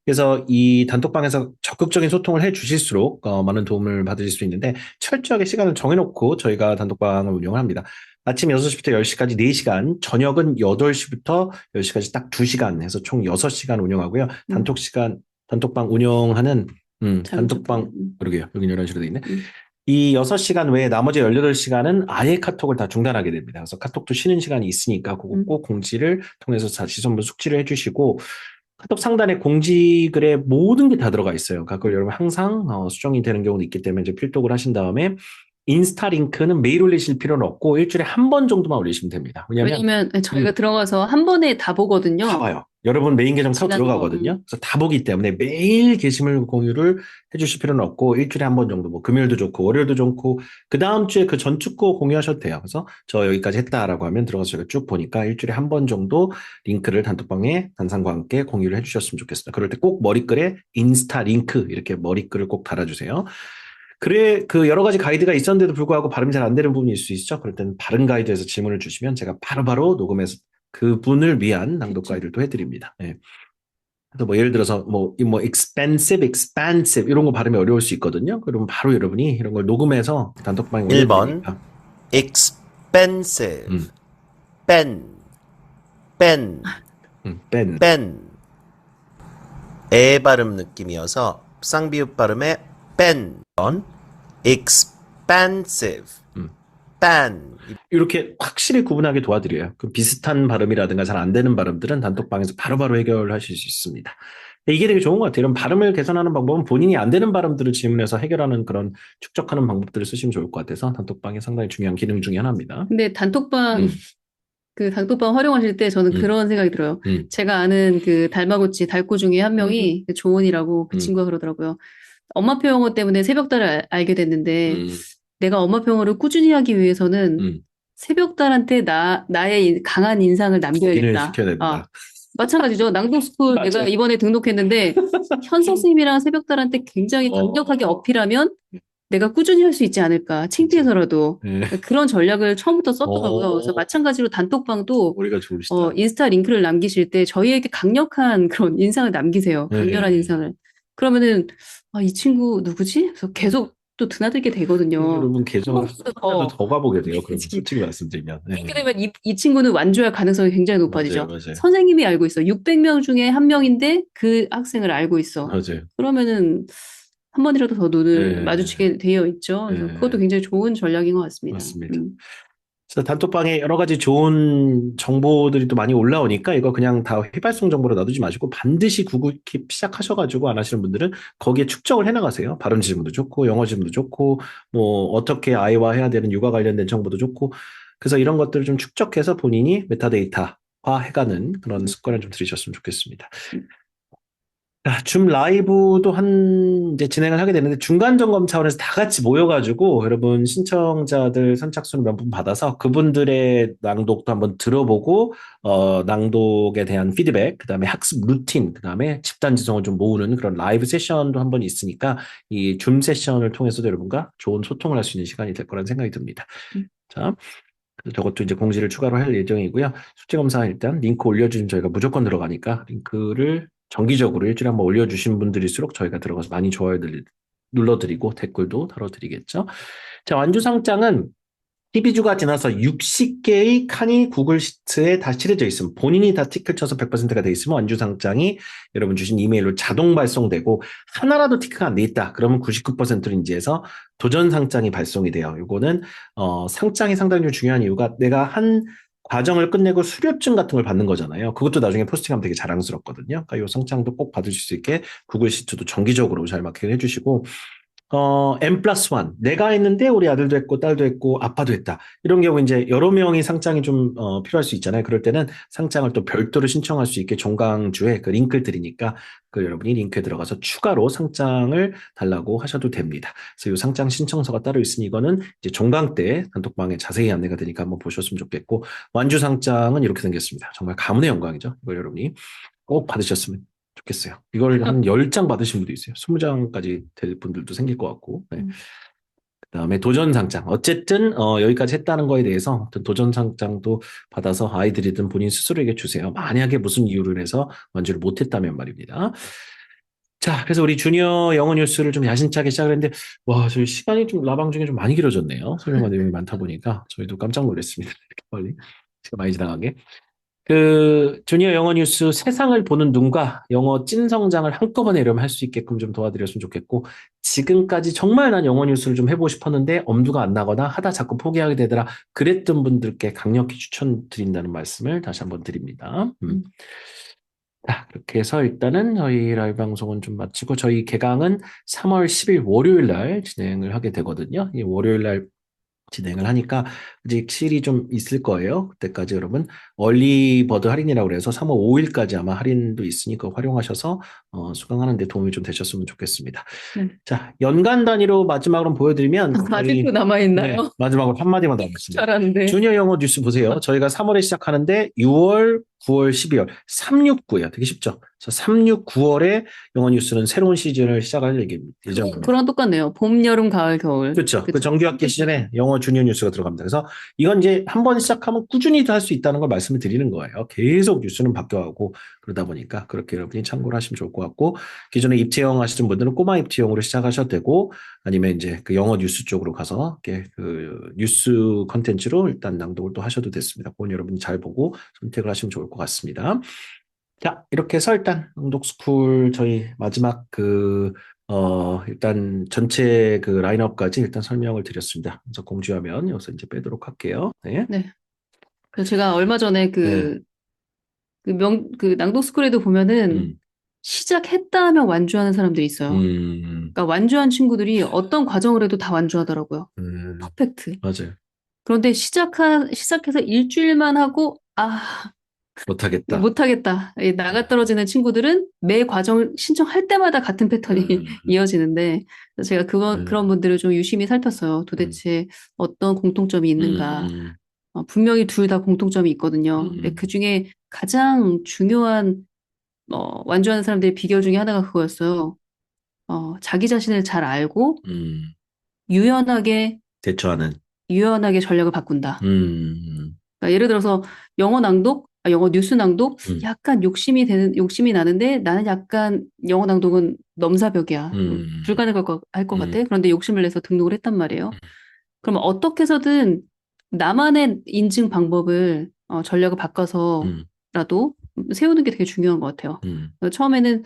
그래서 이 단톡방에서 적극적인 소통을 해 주실수록 많은 도움을 받으실 수 있는데 철저하게 시간을 정해놓고 저희가 단톡방을 운영을 합니다. 아침 6시부터 10시까지 4시간, 저녁은 8시부터 10시까지 딱 2시간 해서 총 6시간 운영하고요. 단톡방 운영하는 단톡방 그러게요. 여기 11시로 돼 있네. 이 6시간 외에 나머지 18시간은 아예 카톡을 다 중단하게 됩니다. 그래서 카톡도 쉬는 시간이 있으니까 그거 꼭 공지를 통해서 다시 전부 숙지를 해주시고 카톡 상단에 공지글에 모든 게 다 들어가 있어요. 그러니까 그걸 여러분 항상 수정이 되는 경우도 있기 때문에 이제 필독을 하신 다음에 인스타 링크는 매일 올리실 필요는 없고 일주일에 한 번 정도만 올리시면 됩니다. 왜냐면 저희가 들어가서 한 번에 다 보거든요. 다 봐요. 여러분 메인 계정 타고 들어가거든요. 그래서 다 보기 때문에 매일 게시물 공유를 해주실 필요는 없고 일주일에 한 번 정도 뭐 금요일도 좋고 월요일도 좋고 그 다음 주에 그 전주 거 공유하셔도 돼요. 그래서 저 여기까지 했다라고 하면 들어가서 저희가 쭉 보니까 일주일에 한 번 정도 링크를 단톡방에 단상과 함께 공유를 해주셨으면 좋겠습니다. 그럴 때 꼭 머리글에 인스타 링크 이렇게 머리글을 꼭 달아주세요. 그래, 그 여러 가지 가이드가 있었는데도 불구하고 발음이 잘 안 되는 부분이 있을 수 있죠. 그럴 때는 바른 가이드에서 질문을 주시면 제가 바로바로 녹음해서 그분을 위한 낭독 가이드를 또 해드립니다. 네. 그래서 뭐 예를 들어서 뭐 expensive, expansive 이런 거 발음이 어려울 수 있거든요. 그러면 바로 여러분이 이런 걸 녹음해서 단톡방에 1번 올려드리니까. expensive pen 에 발음 느낌이어서 쌍비읍 발음에 pen expansive pen 이렇게 확실히 구분하게 도와드려요. 그 비슷한 발음이라든가 잘 안 되는 발음들은 단톡방에서 바로바로 해결하실 수 있습니다. 이게 되게 좋은 것 같아요. 이런 발음을 개선하는 방법은 본인이 안 되는 발음들을 질문해서 해결하는 그런 축적하는 방법들을 쓰시면 좋을 것 같아서 단톡방이 상당히 중요한 기능 중에 하나입니다. 근데 단톡방 활용하실 때 저는 그런 생각이 들어요. 제가 아는 그 달마고치 달고 중에 한 명이 그 조은이라고 그 친구가 그러더라고요. 엄마표 영어 때문에 새벽달을 알게 됐는데 내가 엄마표 영어를 꾸준히 하기 위해서는 새벽달한테 나의 강한 인상을 남겨야겠다. 시켜야 된다. 마찬가지죠. 낭독스쿨 내가 이번에 등록했는데 현 선생님이랑 새벽달한테 굉장히 강력하게 어필하면 내가 꾸준히 할 수 있지 않을까. 창피해서라도. 그런 전략을 처음부터 썼더라고요. 그래서 마찬가지로 단톡방도 머리가 좋으시다. 인스타 링크를 남기실 때 저희에게 강력한 그런 인상을 남기세요. 강렬한 인상을. 그러면은 이 친구 누구지? 그래서 계속 또 드나들게 되거든요. 여러분 계정 더 가보게 돼요. 그럼 솔직히 말씀드리면. 그렇게 되면 이 친구는 완주할 가능성이 굉장히 높아지죠. 맞아요. 선생님이 알고 있어. 600명 중에 한 명인데 그 학생을 알고 있어. 맞아요. 그러면은 한 번이라도 더 눈을 마주치게 되어 있죠. 그래서 그것도 굉장히 좋은 전략인 것 같습니다. 맞습니다. 그래서 단톡방에 여러 가지 좋은 정보들이 또 많이 올라오니까 이거 그냥 다 휘발성 정보로 놔두지 마시고 반드시 구글 킵 시작하셔가지고 안 하시는 분들은 거기에 축적을 해나가세요. 발음 지문도 좋고 영어 지문도 좋고 뭐 어떻게 아이와 해야 되는 육아 관련된 정보도 좋고 그래서 이런 것들을 좀 축적해서 본인이 메타데이터화 해가는 그런 습관을 좀 들이셨으면 좋겠습니다. 줌 라이브도 이제 진행을 하게 되는데 중간 점검 차원에서 다 같이 모여가지고 여러분 신청자들 선착순 몇 분 받아서 그분들의 낭독도 한번 들어보고 낭독에 대한 피드백, 그 다음에 학습 루틴, 그 다음에 집단 지성을 좀 모으는 그런 라이브 세션도 한번 있으니까 이 줌 세션을 통해서도 여러분과 좋은 소통을 할 수 있는 시간이 될 거라는 생각이 듭니다. 자. 저것도 이제 공지를 추가로 할 예정이고요. 숙제검사 일단 링크 올려주시면 저희가 무조건 들어가니까 링크를 정기적으로 일주일에 한번 올려주신 분들일수록 저희가 들어가서 많이 좋아요들 눌러드리고 댓글도 달아드리겠죠. 자, 완주상장은 12주가 지나서 60개의 칸이 구글 시트에 다 칠해져 있으면 본인이 다 티크를 쳐서 100%가 돼 있으면 완주상장이 여러분 주신 이메일로 자동 발송되고 하나라도 티크가 안 돼 있다. 그러면 99%를 인지해서 도전 상장이 발송이 돼요. 이거는 상장이 상당히 좀 중요한 이유가 내가 한 과정을 끝내고 수료증 같은 걸 받는 거잖아요. 그것도 나중에 포스팅하면 되게 자랑스럽거든요. 그러니까 이 상장도 꼭 받으실 수 있게 구글 시트도 정기적으로 잘 마케팅 해주시고 N+1. 내가 했는데 우리 아들도 했고, 딸도 했고, 아빠도 했다. 이런 경우 이제 여러 명이 상장이 좀, 필요할 수 있잖아요. 그럴 때는 상장을 또 별도로 신청할 수 있게 종강주에 그 링크를 드리니까 그 여러분이 링크에 들어가서 추가로 상장을 달라고 하셔도 됩니다. 그래서 이 상장 신청서가 따로 있으니 이거는 이제 종강 때 단톡방에 자세히 안내가 되니까 한번 보셨으면 좋겠고, 완주 상장은 이렇게 생겼습니다. 정말 가문의 영광이죠. 이걸 여러분이 꼭 받으셨으면 좋겠어요. 이걸 한 10장 받으신 분도 있어요. 20장까지 될 분들도 생길 것 같고. 네. 그다음에 도전상장. 어쨌든 여기까지 했다는 거에 대해서 도전상장도 받아서 아이들이든 본인 스스로에게 주세요. 만약에 무슨 이유를 해서 완주를 못했다면 말입니다. 자, 그래서 우리 주니어 영어 뉴스를 좀 야심차게 시작을 했는데, 와, 저희 시간이 좀 라방 중에 좀 많이 길어졌네요. 설명한 내용이 많다 보니까 저희도 깜짝 놀랐습니다. 이렇게 빨리 시간 많이 지나간 게. 그 주니어 영어 뉴스 세상을 보는 눈과 영어 찐 성장을 한꺼번에 이러면 할 수 있게끔 좀 도와드렸으면 좋겠고, 지금까지 정말 난 영어 뉴스를 좀 해보고 싶었는데 엄두가 안 나거나 하다 자꾸 포기하게 되더라, 그랬던 분들께 강력히 추천드린다는 말씀을 다시 한번 드립니다. 자, 그렇게 해서 일단은 저희 라이브 방송은 좀 마치고, 저희 개강은 3월 10일 월요일 날 진행을 하게 되거든요. 이 월요일 날 진행을 하니까 아직 실이 좀 있을 거예요. 그때까지 여러분 얼리 버드 할인이라고 그래서 3월 5일까지 아마 할인도 있으니까 활용하셔서 수강하는 데 도움이 좀 되셨으면 좋겠습니다. 네. 자, 연간 단위로 마지막으로 보여드리면 아직도 남아있나요? 네, 마지막으로 한마디만 더 하겠습니다. 잘하는데. 주니어 영어 뉴스 보세요. 저희가 3월에 시작하는데 6월, 9월, 12월, 3, 6, 9예요. 되게 쉽죠? 그래서 3, 6, 9월에 영어 뉴스는 새로운 시즌을 시작할 예정입니다. 그랑 똑같네요. 봄, 여름, 가을, 겨울. 그렇죠. 그 그쵸? 정규학기 시즌에 영어 주니어 뉴스가 들어갑니다. 그래서 이건 이제 한 번 시작하면 꾸준히도 할 수 있다는 걸 말씀을 드리는 거예요. 계속 뉴스는 바뀌어가고 그러다 보니까 그렇게 여러분이 참고를 하시면 좋을 것 같고, 기존에 입체형 하시는 분들은 꼬마 입체형으로 시작하셔도 되고, 아니면 이제 그 영어 뉴스 쪽으로 가서 이렇게 그 뉴스 컨텐츠로 일단 낭독을 또 하셔도 됐습니다. 그건 여러분이 잘 보고 선택을 하시면 좋을 것 같습니다. 자, 이렇게 해서 일단 낭독스쿨 저희 마지막 일단 전체 그 라인업까지 일단 설명을 드렸습니다. 그래서 공지화면 여기서 이제 빼도록 할게요. 네. 네. 그래서 제가 얼마 전에 그 낭독스쿨에도 보면은 시작했다 하면 완주하는 사람들이 있어요. 그러니까 완주한 친구들이 어떤 과정을 해도 다 완주하더라고요. 퍼펙트. 맞아요. 그런데 시작해서 일주일만 하고, 못하겠다. 못하겠다. 나가 떨어지는 친구들은 매 과정을 신청할 때마다 같은 패턴이 이어지는데, 그래서 제가 그런 분들을 좀 유심히 살폈어요. 도대체 어떤 공통점이 있는가. 분명히 둘 다 공통점이 있거든요. 근데 그 중에 가장 중요한 완주하는 사람들의 비결 중에 하나가 그거였어요. 자기 자신을 잘 알고 유연하게 전략을 바꾼다. 그러니까 예를 들어서 영어 뉴스 낭독, 약간 욕심이 나는데 나는 약간 영어 낭독은 넘사벽이야. 불가능할 것 같아. 그런데 욕심을 내서 등록을 했단 말이에요. 그러면 어떻게 해서든 나만의 인증 방법을 전략을 바꿔서라도 세우는 게 되게 중요한 것 같아요. 처음에는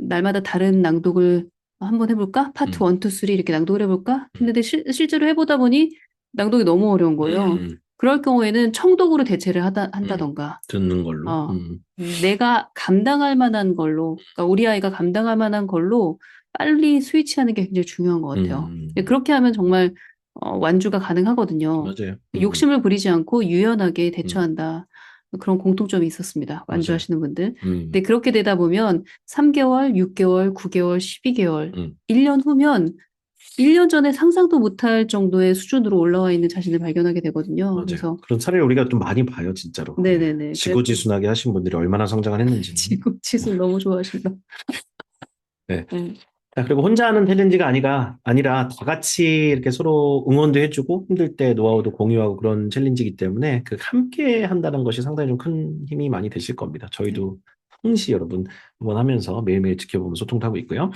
날마다 다른 낭독을 한번 해볼까? 파트 1, 2, 3 이렇게 낭독을 해볼까? 근데 실제로 해보다 보니 낭독이 너무 어려운 거예요. 그럴 경우에는 청독으로 대체를 한다던가. 듣는 걸로. 내가 감당할 만한 걸로, 그러니까 우리 아이가 감당할 만한 걸로 빨리 스위치하는 게 굉장히 중요한 것 같아요. 그렇게 하면 정말 완주가 가능하거든요. 맞아요. 욕심을 부리지 않고 유연하게 대처한다. 그런 공통점이 있었습니다. 완주하시는 분들. 근데 그렇게 되다 보면 3개월, 6개월, 9개월, 12개월, 1년 후면 1년 전에 상상도 못할 정도의 수준으로 올라와 있는 자신을 발견하게 되거든요. 맞아요. 그래서 그런 사례를 우리가 좀 많이 봐요, 진짜로. 네네네. 지고지순하게 하신 분들이 얼마나 성장을 했는지. 지구지수 너무 좋아하신다. 네. 자, 그리고 혼자 하는 챌린지가 아니라 다 같이 이렇게 서로 응원도 해주고 힘들 때 노하우도 공유하고 그런 챌린지이기 때문에 그 함께 한다는 것이 상당히 좀 큰 힘이 많이 되실 겁니다. 저희도 항시 여러분 응원하면서 매일매일 지켜보면서 소통도 하고 있고요.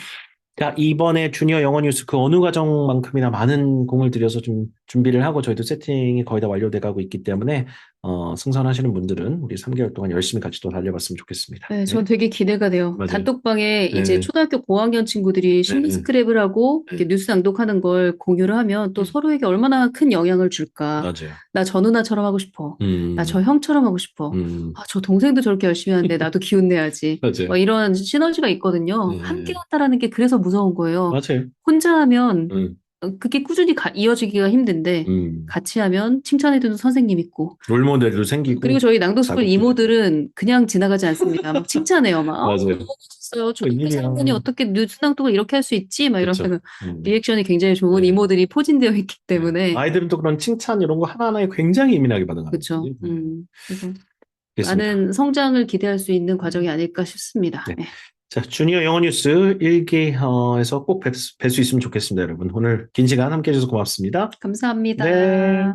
자, 이번에 주니어 영어 뉴스 그 어느 과정만큼이나 많은 공을 들여서 좀 준비를 하고 저희도 세팅이 거의 다 완료돼 가고 있기 때문에 승선하시는 분들은 우리 3개월 동안 열심히 같이 또 달려봤으면 좋겠습니다. 네, 전 되게 기대가 돼요. 맞아요. 단톡방에 이제 초등학교 고학년 친구들이 심리 스크랩을 하고 이렇게 뉴스 낭독하는 걸 공유를 하면 또 서로에게 얼마나 큰 영향을 줄까. 맞아요. 나 저 누나처럼 하고 싶어. 나 저 형처럼 하고 싶어. 저 동생도 저렇게 열심히 하는데 나도 기운 내야지. 맞아요. 뭐 이런 시너지가 있거든요. 함께 한다라는 게 그래서 무서운 거예요. 맞아요. 혼자 하면 그게 꾸준히 이어지기가 힘든데 같이 하면 칭찬해주는 선생님 있고 롤모델도 생기고. 그리고 저희 낭독스쿨 자극도 이모들은 그냥 지나가지 않습니다. 막 칭찬해요. 막 맞아요. 멋있어요. 저렇게 웬일이야. 사람들이 어떻게 뉴스 낭독을 이렇게 할 수 있지? 막 그쵸. 이러면 리액션이 굉장히 좋은 네. 이모들이 포진되어 있기 때문에 아이들은 또 그런 칭찬 이런 거 하나하나에 굉장히 예민하게 반응하는 그렇죠. 거죠. 그래서 알겠습니다. 많은 성장을 기대할 수 있는 과정이 아닐까 싶습니다. 네. 네. 자, 주니어 영어 뉴스 1기에서 꼭 뵐 수 있으면 좋겠습니다, 여러분. 오늘 긴 시간 함께 해주셔서 고맙습니다. 감사합니다. 네.